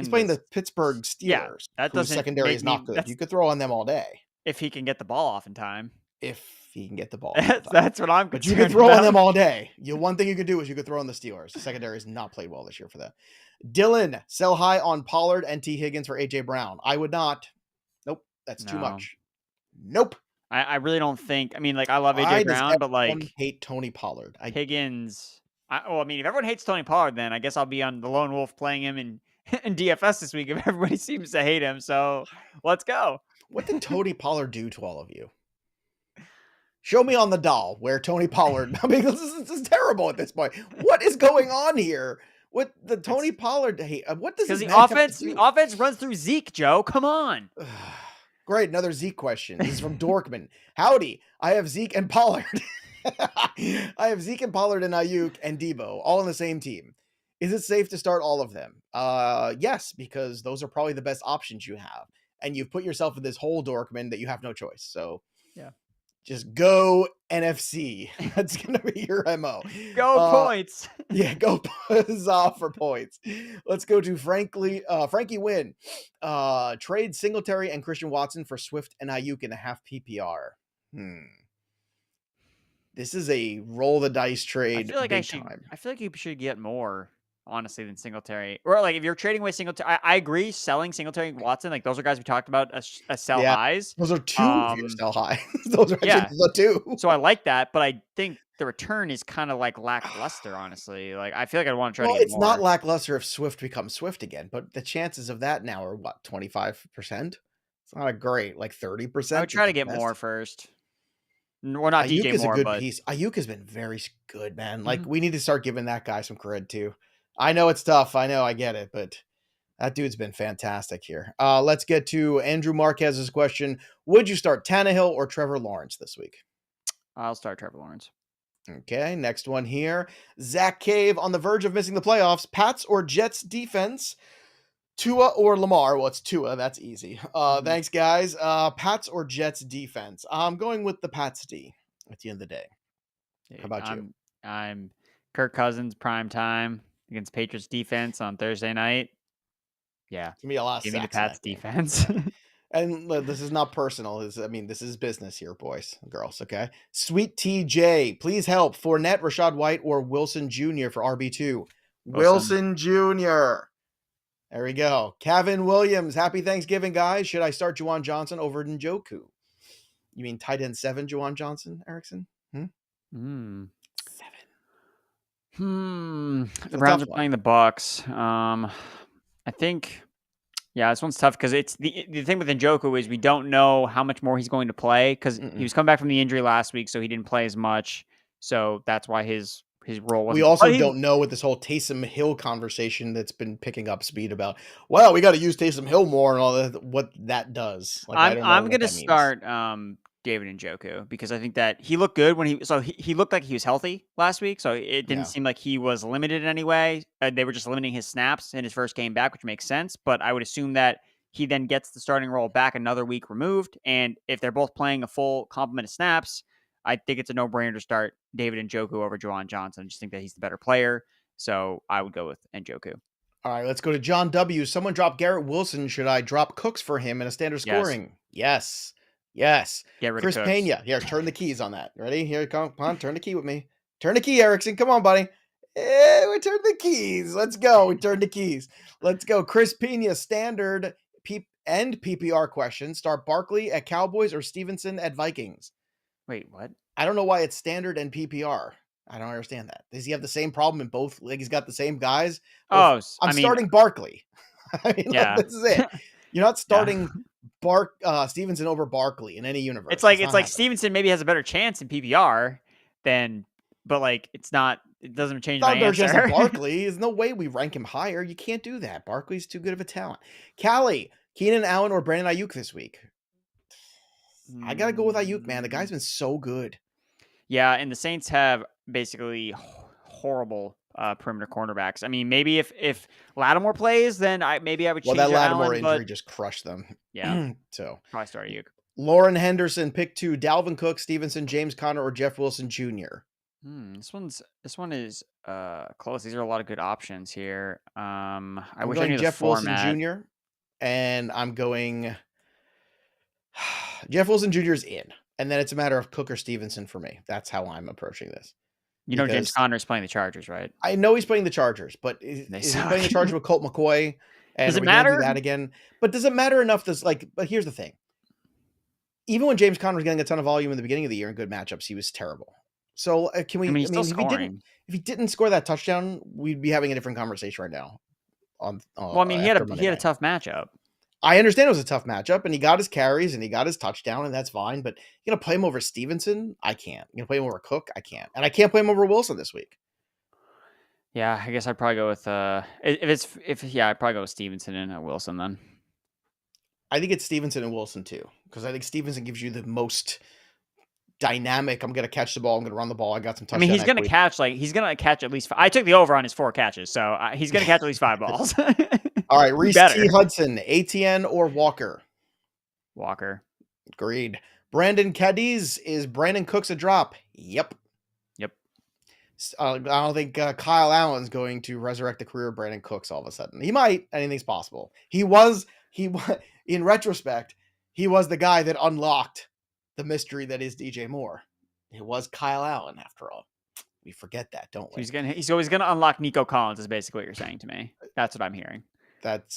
Speaker 2: playing the Pittsburgh Steelers.
Speaker 3: Yeah, that doesn't,
Speaker 2: secondary is not good. You could throw on them all day.
Speaker 3: If he can get the ball off in time.
Speaker 2: If he can get the ball.
Speaker 3: That's what I'm concerned.
Speaker 2: But you can throw on them all day. One thing you could do is you could throw on the Steelers. The secondary has not played well this year for that. Dylan, sell high on Pollard and T. Higgins for A.J. Brown. I would not. Nope. That's too much. Nope.
Speaker 3: I really don't think. I mean, like, I love A.J. Brown, but like,
Speaker 2: hate Tony Pollard.
Speaker 3: Higgins. If everyone hates Tony Pollard, then I guess I'll be on the lone wolf playing him in DFS this week if everybody seems to hate him. So let's go.
Speaker 2: What did Tony Pollard do to all of you? Show me on the doll where Tony Pollard. I mean, this is terrible at this point. What is going on here? What the Tony Pollard hate? What does
Speaker 3: the offense runs through Zeke, Joe? Come on.
Speaker 2: Great, another Zeke question. This is from Dorkman. Howdy, I have Zeke and Pollard. I have Zeke and Pollard and Ayuk and Debo all on the same team. Is it safe to start all of them? Yes, because those are probably the best options you have, and you've put yourself in this hole, Dorkman, that you have no choice. So
Speaker 3: yeah.
Speaker 2: Just go NFC. That's going to be your MO.
Speaker 3: Go points.
Speaker 2: Yeah, go off for points. Let's go to Frankie Wynn. Trade Singletary and Christian Watson for Swift and Ayuk in a half PPR. This is a roll the dice trade.
Speaker 3: I feel like you should get more, honestly, than Singletary. Or like if you're trading away Singletary, I agree. Selling Singletary and Watson, like those are guys we talked about as sell highs.
Speaker 2: Those are 2 of your sell high. Those are the 2.
Speaker 3: So I like that, but I think the return is kind of like lackluster, honestly. Like I feel like I'd want to try to get
Speaker 2: it's not lackluster if Swift becomes Swift again, but the chances of that now are what, 25%? It's not a great, like 30%.
Speaker 3: I would try to get more first. Or not
Speaker 2: Ayuk
Speaker 3: DJ
Speaker 2: is
Speaker 3: Moore,
Speaker 2: a good
Speaker 3: but
Speaker 2: piece. Ayuk has been very good, man. Like we need to start giving that guy some cred too. I know it's tough. I know, I get it, but that dude's been fantastic here. Let's get to Andrew Marquez's question. Would you start Tannehill or Trevor Lawrence this week?
Speaker 3: I'll start Trevor Lawrence.
Speaker 2: Okay, next one here. Zach Cave on the verge of missing the playoffs. Pats or Jets defense? Tua or Lamar? Well, it's Tua. That's easy. Thanks, guys. Pats or Jets defense? I'm going with the Pats D at the end of the day. How about you?
Speaker 3: I'm Kirk Cousins prime time against Patriots defense on Thursday night. Yeah.
Speaker 2: Give me a lot of
Speaker 3: Give me the Pats defense.
Speaker 2: And this is not personal. This is business here, boys and girls, okay? Sweet TJ, please help. Fournette, Rashad White, or Wilson Jr. for RB2. Wilson Jr. There we go. Kevin Williams, happy Thanksgiving, guys. Should I start Juwan Johnson over Njoku? You mean tight end 7, Juwan Johnson, Erickson? 7.
Speaker 3: The Browns are playing the Bucks. I think, this one's tough because it's the thing with Njoku is we don't know how much more he's going to play because he was coming back from the injury last week, so he didn't play as much. So that's why his role was.
Speaker 2: We also don't know with this whole Taysom Hill conversation that's been picking up speed about, well, we got to use Taysom Hill more and all that, what that does.
Speaker 3: Like, I'm going to start David Njoku, because I think that he looked good when he looked like he was healthy last week. So it didn't seem like he was limited in any way. They were just limiting his snaps in his first game back, which makes sense. But I would assume that he then gets the starting role back another week removed. And if they're both playing a full complement of snaps, I think it's a no-brainer to start David Njoku over Juwan Johnson. I just think that he's the better player. So I would go with Njoku.
Speaker 2: All right, let's go to John W. Someone dropped Garrett Wilson. Should I drop Cooks for him in a standard scoring? Yes. Yes.
Speaker 3: Get rid
Speaker 2: Chris
Speaker 3: of Cooks.
Speaker 2: Pena. Here, turn the keys on that. Ready? Here, come on. Turn the key with me. Turn the key, Erickson. Come on, buddy. We turn the keys. Let's go. We turn the keys. Let's go. Chris Pena, standard and PPR question. Start Barkley at Cowboys or Stevenson at Vikings?
Speaker 3: Wait, what?
Speaker 2: I don't know why it's standard and PPR. I don't understand that. Does he have the same problem in both? Like he's got the same guys? I'm starting Barkley. I mean,
Speaker 3: yeah,
Speaker 2: this is it. You're not starting Stevenson over Barkley in any universe.
Speaker 3: It's like Stevenson maybe has a better chance in PPR but it doesn't change my answer.
Speaker 2: Not Barkley. There's no way we rank him higher. You can't do that. Barkley's too good of a talent. Callie, Keenan Allen or Brandin Ayuk this week? I got to go with Ayuk, man. The guy's been so good.
Speaker 3: Yeah, and the Saints have basically horrible perimeter cornerbacks. I mean, maybe if Lattimore plays, then I would change
Speaker 2: that Lattimore
Speaker 3: Allen,
Speaker 2: injury just crushed them.
Speaker 3: Yeah.
Speaker 2: So
Speaker 3: probably start Ayuk.
Speaker 2: Lauren Henderson, pick 2, Dalvin Cook, Stevenson, James Conner, or Jeff Wilson Jr.
Speaker 3: This one is close. These are a lot of good options here. I wish I
Speaker 2: going
Speaker 3: knew
Speaker 2: Jeff
Speaker 3: the
Speaker 2: Wilson
Speaker 3: format.
Speaker 2: Jr. and I'm going Jeff Wilson Jr. is in. And then it's a matter of Cook or Stevenson for me. That's how I'm approaching this.
Speaker 3: You know James Conner's playing the Chargers, right?
Speaker 2: I know he's playing the Chargers, but is he playing the Chargers with Colt McCoy? And
Speaker 3: does it matter?
Speaker 2: Do that again? But does it matter enough? But here's the thing. Even when James Conner was getting a ton of volume in the beginning of the year in good matchups, he was terrible. So can we?
Speaker 3: I mean, if
Speaker 2: he didn't score that touchdown, we'd be having a different conversation right now.
Speaker 3: He had a tough matchup.
Speaker 2: I understand it was a tough matchup, and he got his carries and he got his touchdown, and that's fine. But you're gonna play him over Stevenson? I can't. You're gonna play him over Cook? I can't. And I can't play him over Wilson this week.
Speaker 3: Yeah, I guess I'd probably go with I'd probably go with Stevenson and Wilson then.
Speaker 2: I think it's Stevenson and Wilson too, because I think Stevenson gives you the most dynamic. I'm gonna catch the ball. I'm gonna run the ball. I got some touchdowns.
Speaker 3: I mean, he's gonna catch at least. I took the over on his 4 catches, so he's gonna catch at least 5 balls.
Speaker 2: All right, Reese T. Hudson, Etienne or Walker?
Speaker 3: Walker.
Speaker 2: Agreed. Brandon Cadiz, is Brandin Cooks a drop? Yep. I don't think Kyle Allen's going to resurrect the career of Brandin Cooks all of a sudden. He might. Anything's possible. He was in retrospect, he was the guy that unlocked the mystery that is DJ Moore. It was Kyle Allen after all. We forget that, don't we?
Speaker 3: He's always gonna unlock Nico Collins is basically what you're saying to me. That's what I'm hearing.
Speaker 2: That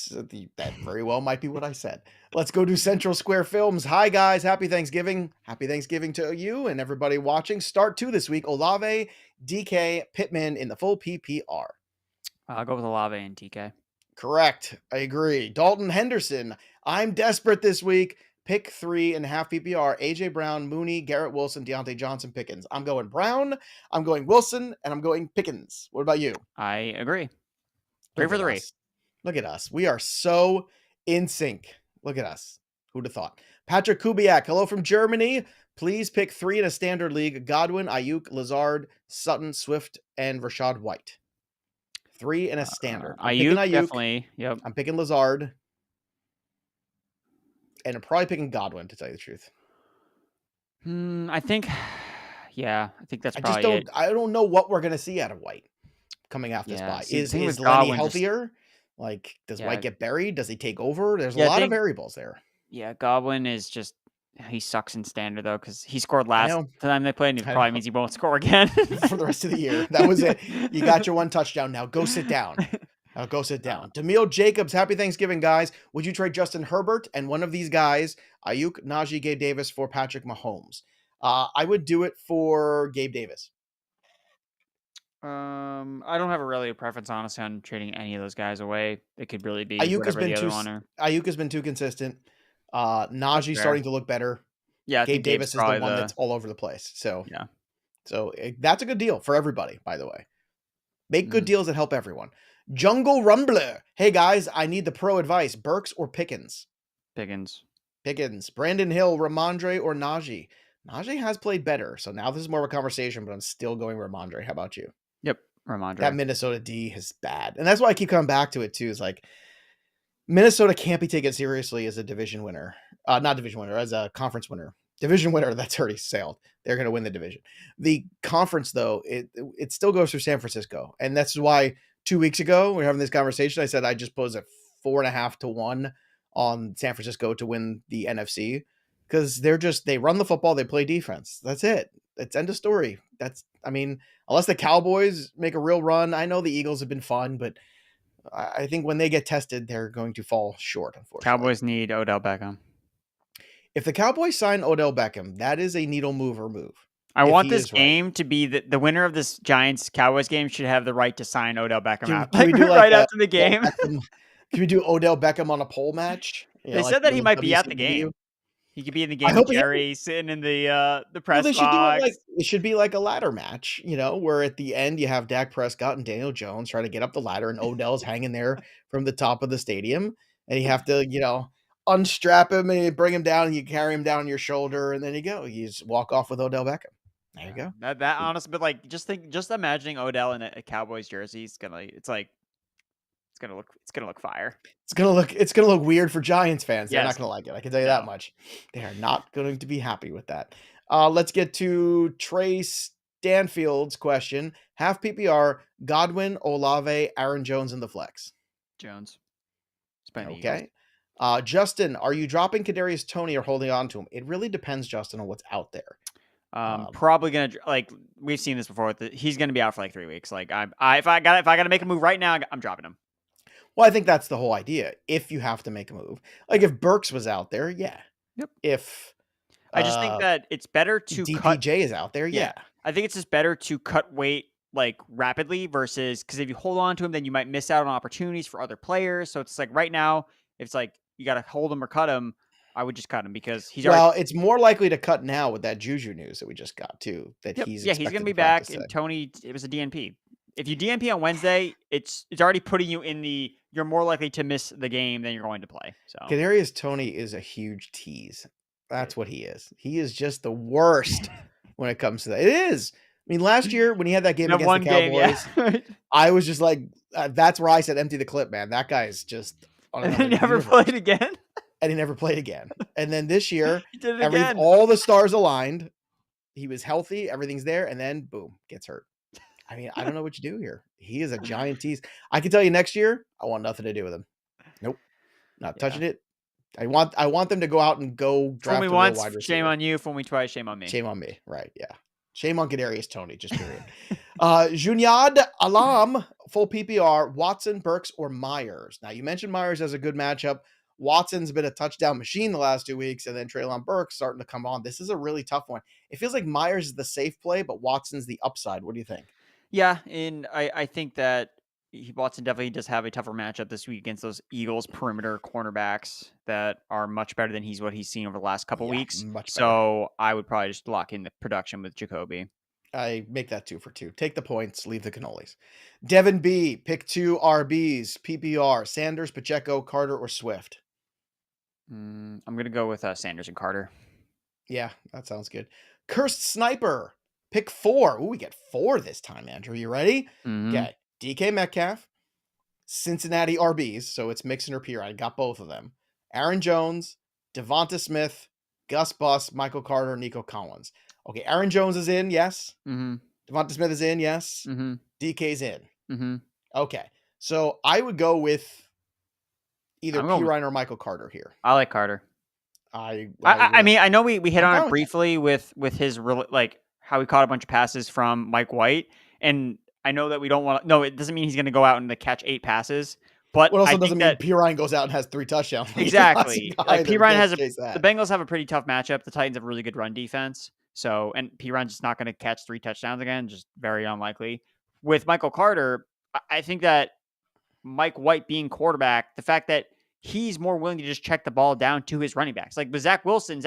Speaker 2: very well might be what I said. Let's go to Central Square Films. Hi, guys. Happy Thanksgiving. Happy Thanksgiving to you and everybody watching. Start 2 this week. Olave, DK, Pittman in the full PPR.
Speaker 3: I'll go with Olave and DK.
Speaker 2: Correct. I agree. Dalton Henderson. I'm desperate this week. Pick 3.5 PPR. AJ Brown, Mooney, Garrett Wilson, Deontay Johnson, Pickens. I'm going Brown. I'm going Wilson, and I'm going Pickens. What about you?
Speaker 3: I agree. 3 for 3.
Speaker 2: Look at us. We are so in sync. Look at us. Who'd have thought? Patrick Kubiak. Hello from Germany. Please pick 3 in a standard league. Godwin, Ayuk, Lazard, Sutton, Swift, and Rashad White. 3 in a standard.
Speaker 3: Ayuk, definitely. Yep.
Speaker 2: I'm picking Lazard. And I'm probably picking Godwin, to tell you the truth.
Speaker 3: I think that's probably it.
Speaker 2: I don't know what we're going to see out of White coming off this bye. Is Lenny healthier? Does White get buried? Does he take over? There's a lot of variables there.
Speaker 3: Yeah, Godwin is just, he sucks in standard, though, because he scored last time they played, and it probably means he won't score again.
Speaker 2: For the rest of the year. That was it. You got your 1 touchdown now. Go sit down. Go sit down. Demille Jacobs, happy Thanksgiving, guys. Would you trade Justin Herbert and one of these guys, Ayuk, Najee, Gabe Davis, for Patrick Mahomes? I would do it for Gabe Davis.
Speaker 3: I don't have a preference, honestly, on trading any of those guys away. It could really be
Speaker 2: Ayuk has been too consistent. Najee's starting to look better.
Speaker 3: Yeah,
Speaker 2: Gabe Davis is the one that's all over the place. So
Speaker 3: yeah,
Speaker 2: that's a good deal for everybody. By the way, make good deals that help everyone. Jungle Rumbler, hey guys, I need the pro advice. Burks or Pickens?
Speaker 3: Pickens.
Speaker 2: Pickens, Brandon Hill, Ramondre, or Najee? Najee has played better, so now this is more of a conversation, but I'm still going Ramondre. How about you?
Speaker 3: Yep,
Speaker 2: That
Speaker 3: Ramondre.
Speaker 2: Minnesota D is bad. And that's why I keep coming back to it, too, is like, Minnesota can't be taken seriously as a division winner. Not division winner, as a conference winner. Division winner, that's already sailed. They're going to win the division. The conference, though, it still goes through San Francisco. And that's why 2 weeks ago, we were having this conversation. I said I just posed a 4.5 to 1 on San Francisco to win the NFC. Because they run the football, they play defense. That's it. It's end of story. Unless the Cowboys make a real run. I know the Eagles have been fun, but I think when they get tested, they're going to fall short, unfortunately.
Speaker 3: Cowboys need Odell Beckham.
Speaker 2: If the Cowboys sign Odell Beckham, that is a needle mover move.
Speaker 3: I want this game to be the winner of this Giants-Cowboys game should have the right to sign Odell Beckham out.
Speaker 2: Can we do
Speaker 3: right after the game?
Speaker 2: Can we do Odell Beckham on a pole match?
Speaker 3: They said that he might be at the game. He could be in the game with Jerry sitting in the press box.
Speaker 2: It should be like a ladder match, where at the end you have Dak Prescott and Daniel Jones trying to get up the ladder, and Odell's hanging there from the top of the stadium, and you have to, unstrap him and you bring him down, and you carry him down your shoulder, and then you just walk off with Odell Beckham. There you go.
Speaker 3: That honest, but like just imagining Odell in a Cowboys jersey, it's gonna look fire.
Speaker 2: It's gonna look weird for Giants fans. They're
Speaker 3: Yes.
Speaker 2: not gonna like it. I can tell you that much. They are not going to be happy with that. Let's get to Trey Stanfield's question. Half PPR, Godwin, Olave, Aaron Jones in the flex.
Speaker 3: Jones.
Speaker 2: Okay. Justin, are you dropping Kadarius Toney or holding on to him? It really depends, Justin, on what's out there.
Speaker 3: Probably gonna we've seen this before. He's gonna be out for like 3 weeks. Like if I gotta make a move right now, I'm dropping him.
Speaker 2: Well, I think that's the whole idea. If you have to make a move, like if Burks was out there, yeah.
Speaker 3: Yep.
Speaker 2: If
Speaker 3: I just think that it's better to
Speaker 2: DPJ is out there, yeah.
Speaker 3: I think it's just better to cut weight like rapidly versus because if you hold on to him, then you might miss out on opportunities for other players. So it's like right now, if it's like you got to hold him or cut him, I would just cut him because he's
Speaker 2: it's more likely to cut now with that Juju news that we just got too. That he's
Speaker 3: he's going to be back. And Toney, it was a DNP. If you DNP on Wednesday, it's already putting you in you're more likely to miss the game than you're going to play. So
Speaker 2: Kadarius Toney is a huge tease. That's what he is. He is just the worst when it comes to that. It is. I mean, last year when he had that game against the Cowboys, I was just like, that's where I said empty the clip, man. That guy is just
Speaker 3: and he never played again.
Speaker 2: And he never played again. And then this year,
Speaker 3: he did it again.
Speaker 2: All the stars aligned. He was healthy. Everything's there. And then, boom, gets hurt. I mean, I don't know what you do here. He is a giant tease. I can tell you next year, I want nothing to do with him. Nope. Not touching it. I want them to go out and go draft a wide receiver.
Speaker 3: Shame on you. Fool me twice, shame on me.
Speaker 2: Shame on me. Right, yeah. Shame on Kadarius Toney, just period. Juniad Alam, full PPR, Watson, Burks, or Myers. Now, you mentioned Myers as a good matchup. Watson's been a touchdown machine the last 2 weeks, and then Treylon Burks starting to come on. This is a really tough one. It feels like Myers is the safe play, but Watson's the upside. What do you think?
Speaker 3: Yeah, and I think that Watson definitely does have a tougher matchup this week against those Eagles perimeter cornerbacks that are much better than what he's seen over the last couple weeks. So I would probably just lock in the production with Jacoby.
Speaker 2: I make that 2 for 2. Take the points, leave the cannolis. Devin B, pick 2 RBs, PPR, Sanders, Pacheco, Carter, or Swift.
Speaker 3: I'm going to go with Sanders and Carter.
Speaker 2: Yeah, that sounds good. Cursed Sniper, pick 4. Ooh, we get 4 this time, Andrew. You ready?
Speaker 3: Mm-hmm.
Speaker 2: Okay. DK Metcalf, Cincinnati RBs, so it's Mixon or Pirine. I got both of them. Aaron Jones, Devonta Smith, Gus Bus, Michael Carter, Nico Collins. Okay, Aaron Jones is in, yes.
Speaker 3: Mm-hmm.
Speaker 2: Devonta Smith is in, yes.
Speaker 3: Mm-hmm.
Speaker 2: DK's in.
Speaker 3: Mm-hmm.
Speaker 2: Okay, so I would go with either Pirine or Michael Carter here.
Speaker 3: I like Carter.
Speaker 2: I
Speaker 3: mean, I know we hit on it briefly with his like how he caught a bunch of passes from Mike White, and I know that we don't want to. No, it doesn't mean he's going to go out and catch 8 passes. But
Speaker 2: what also doesn't mean Pirine goes out and has 3 touchdowns.
Speaker 3: Exactly. Like Pirine has the Bengals have a pretty tough matchup. The Titans have a really good run defense. So, and Pirine's just not going to catch 3 touchdowns again. Just very unlikely. With Michael Carter, I think that Mike White being quarterback, the fact that he's more willing to just check the ball down to his running backs. Like with Zach Wilson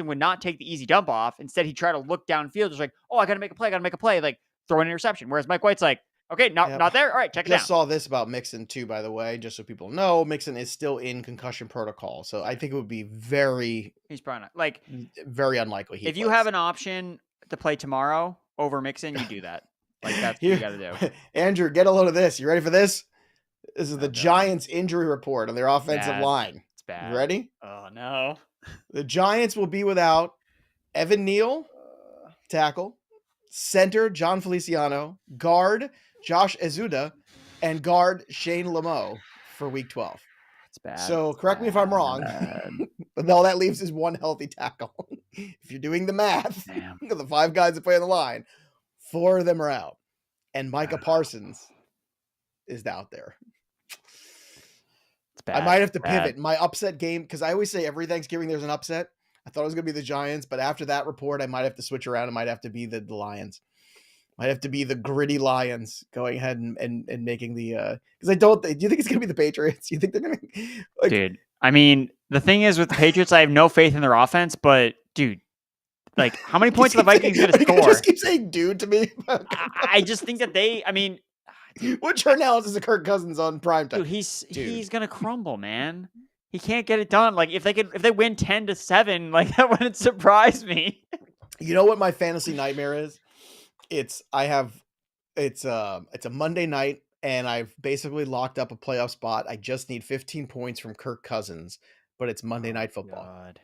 Speaker 3: would not take the easy dump off. Instead, he'd try to look downfield. Just like, oh, I got to make a play. Like throw an interception. Whereas Mike White's like, Okay, not there. All right, check it
Speaker 2: Just
Speaker 3: down.
Speaker 2: saw this about Mixon too, by the way, just so people know. Mixon is still in concussion protocol, so I think it would be
Speaker 3: He's probably not. Like,
Speaker 2: very unlikely he
Speaker 3: if you
Speaker 2: plays.
Speaker 3: have an option to play tomorrow over Mixon, you do that. Like, that's what you got to do.
Speaker 2: Andrew, get a load of this. You ready for this? This is the Giants injury report on their offensive line.
Speaker 3: It's bad.
Speaker 2: You ready?
Speaker 3: Oh, no.
Speaker 2: The Giants will be without Evan Neal, tackle, center John Feliciano, guard Josh Ezuda, and guard Shane Lamo for week 12.
Speaker 3: It's bad.
Speaker 2: So correct me if I'm wrong, but all that leaves is one healthy tackle. If you're doing the math, look at the 5 guys that play on the line, 4 of them are out. And Micah Parsons is out there.
Speaker 3: It's bad.
Speaker 2: I might have to pivot. My upset game, because I always say every Thanksgiving there's an upset. I thought it was going to be the Giants, but after that report, I might have to switch around. It might have to be the Lions. Might have to be the gritty Lions going ahead and making the because do you think it's gonna be the Patriots? You think they're gonna
Speaker 3: dude? I mean, the thing is with the Patriots, I have no faith in their offense, but dude, like how many points are the Vikings gonna score?
Speaker 2: Just keep saying dude to me.
Speaker 3: I just think that
Speaker 2: what's your analysis of Kirk Cousins on primetime?
Speaker 3: Dude, he's gonna crumble, man. He can't get it done. Like if they win 10-7, like that wouldn't surprise me.
Speaker 2: You know what my fantasy nightmare is? It's a Monday night and I've basically locked up a playoff spot. I just need 15 points from Kirk Cousins, but it's Monday Night Football.
Speaker 3: God.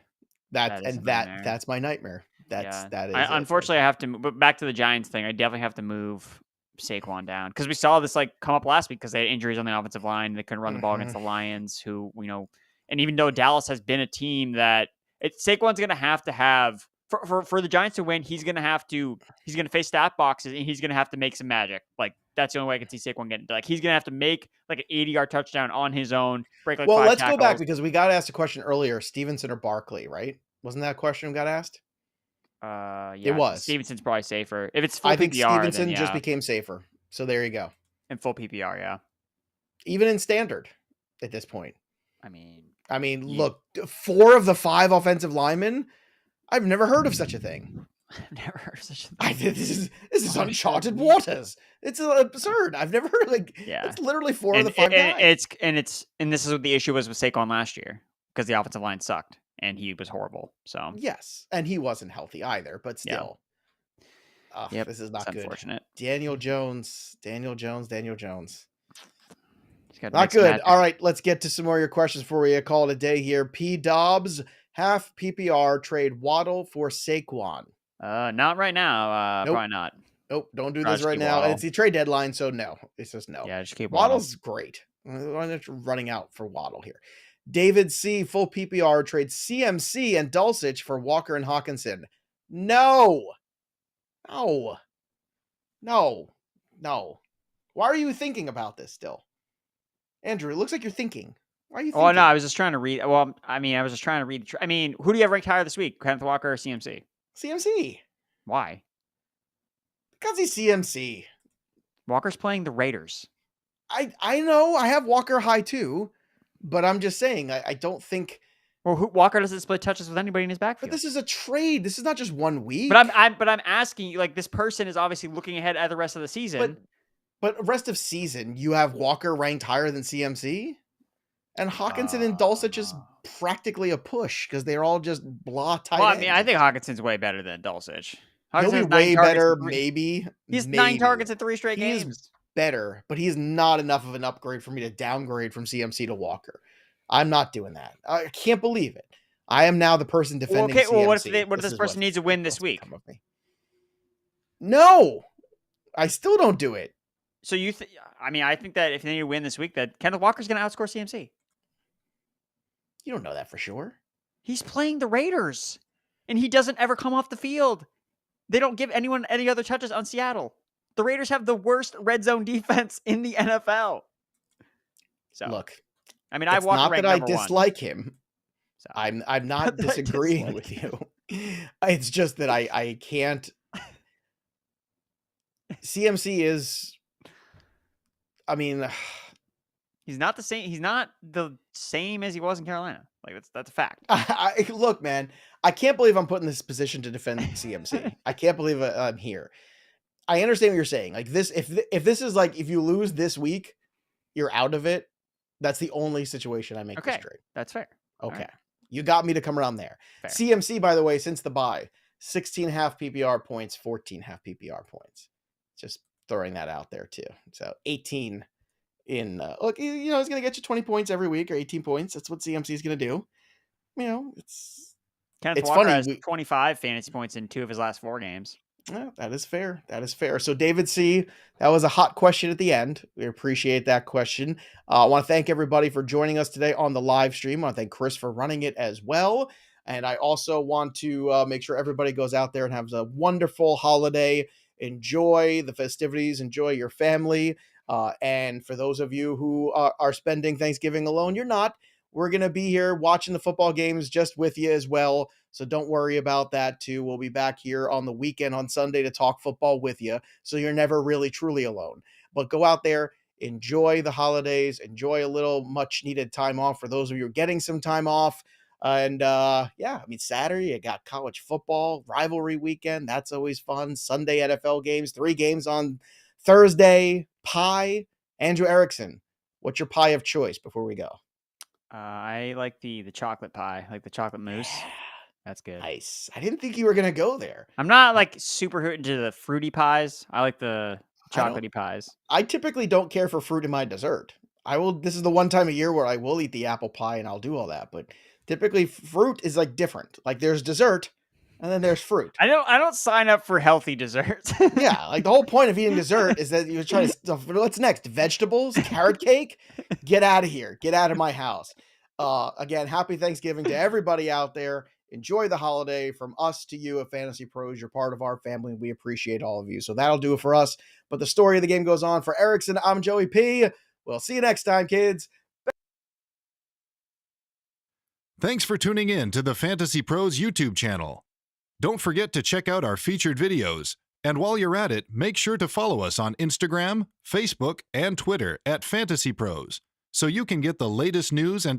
Speaker 2: That's my nightmare. That is.
Speaker 3: Unfortunately, I have to. But back to the Giants thing, I definitely have to move Saquon down because we saw this like come up last week because they had injuries on the offensive line. They couldn't run the ball against the Lions, who and even though Dallas has been a team that Saquon's going to have. For the Giants to win, he's going to face stat boxes and he's going to have to make some magic. Like that's the only way I can see Saquon getting. Like he's going to have to make like an 80-yard touchdown on his own. Break like
Speaker 2: well,
Speaker 3: 5
Speaker 2: let's
Speaker 3: tackles.
Speaker 2: go back because we got asked a question earlier: Stevenson or Barkley, right? Wasn't that a question we got asked?
Speaker 3: Yeah,
Speaker 2: it was.
Speaker 3: Stevenson's probably safer. If it's full PPR,
Speaker 2: I think Stevenson
Speaker 3: then,
Speaker 2: just became safer. So there you go.
Speaker 3: In full PPR, yeah.
Speaker 2: Even in standard, at this point.
Speaker 3: I mean,
Speaker 2: look, 4 of the 5 offensive linemen. I've never heard of such a thing.
Speaker 3: I've never heard of such a thing.
Speaker 2: This is uncharted waters. It's absurd. I've never heard it's literally 4 of the 5 guys.
Speaker 3: And this is what the issue was with Saquon last year because the offensive line sucked and he was horrible. So
Speaker 2: yes, and he wasn't healthy either, but still.
Speaker 3: Yeah.
Speaker 2: This is not good.
Speaker 3: Unfortunate.
Speaker 2: Daniel Jones. Not good. Magic. All right, let's get to some more of your questions before we call it a day here. P. Dobbs. Half PPR trade Waddle for Saquon.
Speaker 3: Not right now.
Speaker 2: Nope.
Speaker 3: Probably not.
Speaker 2: Nope. Don't do this right now. And it's the trade deadline, so no. It's just no.
Speaker 3: Yeah, just keep
Speaker 2: Waddle's great. I'm running out for Waddle here. David C. Full PPR trade CMC and Dulcich for Walker and Hawkinson. No. Why are you thinking about this still? Andrew, it looks like you're thinking. Why are you thinking?
Speaker 3: Oh, no, I was just trying to read. Well, I was just trying to read. Who do you have ranked higher this week? Kenneth Walker or CMC?
Speaker 2: CMC.
Speaker 3: Why?
Speaker 2: Because he's CMC.
Speaker 3: Walker's playing the Raiders.
Speaker 2: I know. I have Walker high too, but I'm just saying, I don't think.
Speaker 3: Well, Walker doesn't split touches with anybody in his backfield.
Speaker 2: But this is a trade. This is not just 1 week.
Speaker 3: But I'm asking you, like, this person is obviously looking ahead at the rest of the season.
Speaker 2: But rest of season, you have Walker ranked higher than CMC? And Hawkinson and Dulcich is practically a push because they're all just blah tight ends.
Speaker 3: I think Hawkinson's way better than Dulcich.
Speaker 2: He'll be way better, maybe.
Speaker 3: He's 9 targets in 3 straight games.
Speaker 2: He's better, but he's not enough of an upgrade for me to downgrade from CMC to Walker. I'm not doing that. I can't believe it. I am now the person defending CMC.
Speaker 3: Well, what if this person needs a win this week?
Speaker 2: No, I still don't do it.
Speaker 3: So I think that if they need to win this week, that Kenneth Walker's going to outscore CMC.
Speaker 2: You don't know that for sure.
Speaker 3: He's playing the Raiders, and he doesn't ever come off the field. They don't give anyone any other touches on Seattle. The Raiders have the worst red zone defense in the NFL. So
Speaker 2: look,
Speaker 3: I have Walker
Speaker 2: not
Speaker 3: ranked
Speaker 2: that I
Speaker 3: number
Speaker 2: dislike
Speaker 3: 1.
Speaker 2: him. So. I'm not disagreeing with you. It's just that I can't. CMC is.
Speaker 3: He's not the same. He's not the same as he was in Carolina. Like that's a fact.
Speaker 2: Look, man, I can't believe I'm put in this position to defend CMC. I can't believe I'm here. I understand what you're saying. Like this, if this is like, if you lose this week, you're out of it. That's the only situation I make this trade.
Speaker 3: That's fair.
Speaker 2: Okay.
Speaker 3: Right.
Speaker 2: You got me to come around there.
Speaker 3: Fair.
Speaker 2: CMC, by the way, since the bye, 16.5 PPR points, 14.5 PPR points. Just throwing that out there too. So 18 in, look, you know, he's going to get you 20 points every week or 18 points. That's what CMC is going to do. You know,
Speaker 3: Kenneth
Speaker 2: it's
Speaker 3: Walker
Speaker 2: funny.
Speaker 3: has 25 fantasy points in 2 of his last 4 games.
Speaker 2: Yeah, that is fair. That is fair. So David C., that was a hot question at the end. We appreciate that question. I want to thank everybody for joining us today on the live stream. I want to thank Chris for running it as well. And I also want to make sure everybody goes out there and has a wonderful holiday. Enjoy the festivities. Enjoy your family. And for those of you who are spending Thanksgiving alone, you're not. We're going to be here watching the football games just with you as well. So don't worry about that too. We'll be back here on the weekend on Sunday to talk football with you. So you're never really truly alone. But go out there, enjoy the holidays, enjoy a little much needed time off for those of you who are getting some time off. And yeah, I mean, Saturday, you got college football, rivalry weekend. That's always fun. Sunday NFL games, 3 games on Thursday. Pie. Andrew Erickson, what's your pie of choice before we go?
Speaker 3: I like the chocolate pie, like the chocolate mousse. That's good.
Speaker 2: Nice. I didn't think you were going to go there.
Speaker 3: I'm not like super into the fruity pies. I like the chocolatey pies.
Speaker 2: I typically don't care for fruit in my dessert. This is the one time a year where I will eat the apple pie and I'll do all that. But typically fruit is like different. Like there's dessert and then there's fruit.
Speaker 3: I don't sign up for healthy desserts.
Speaker 2: Yeah. Like the whole point of eating dessert is that you're trying to stuff. What's next? Vegetables, carrot cake. Get out of here. Get out of my house. Again, happy Thanksgiving to everybody out there. Enjoy the holiday from us to you at Fantasy Pros. You're part of our family, and we appreciate all of you. So that'll do it for us. But the story of the game goes on. For Erickson, I'm Joey P. We'll see you next time, kids.
Speaker 4: Thanks for tuning in to the Fantasy Pros YouTube channel. Don't forget to check out our featured videos. And while you're at it, make sure to follow us on Instagram, Facebook, and Twitter at Fantasy Pros, so you can get the latest news and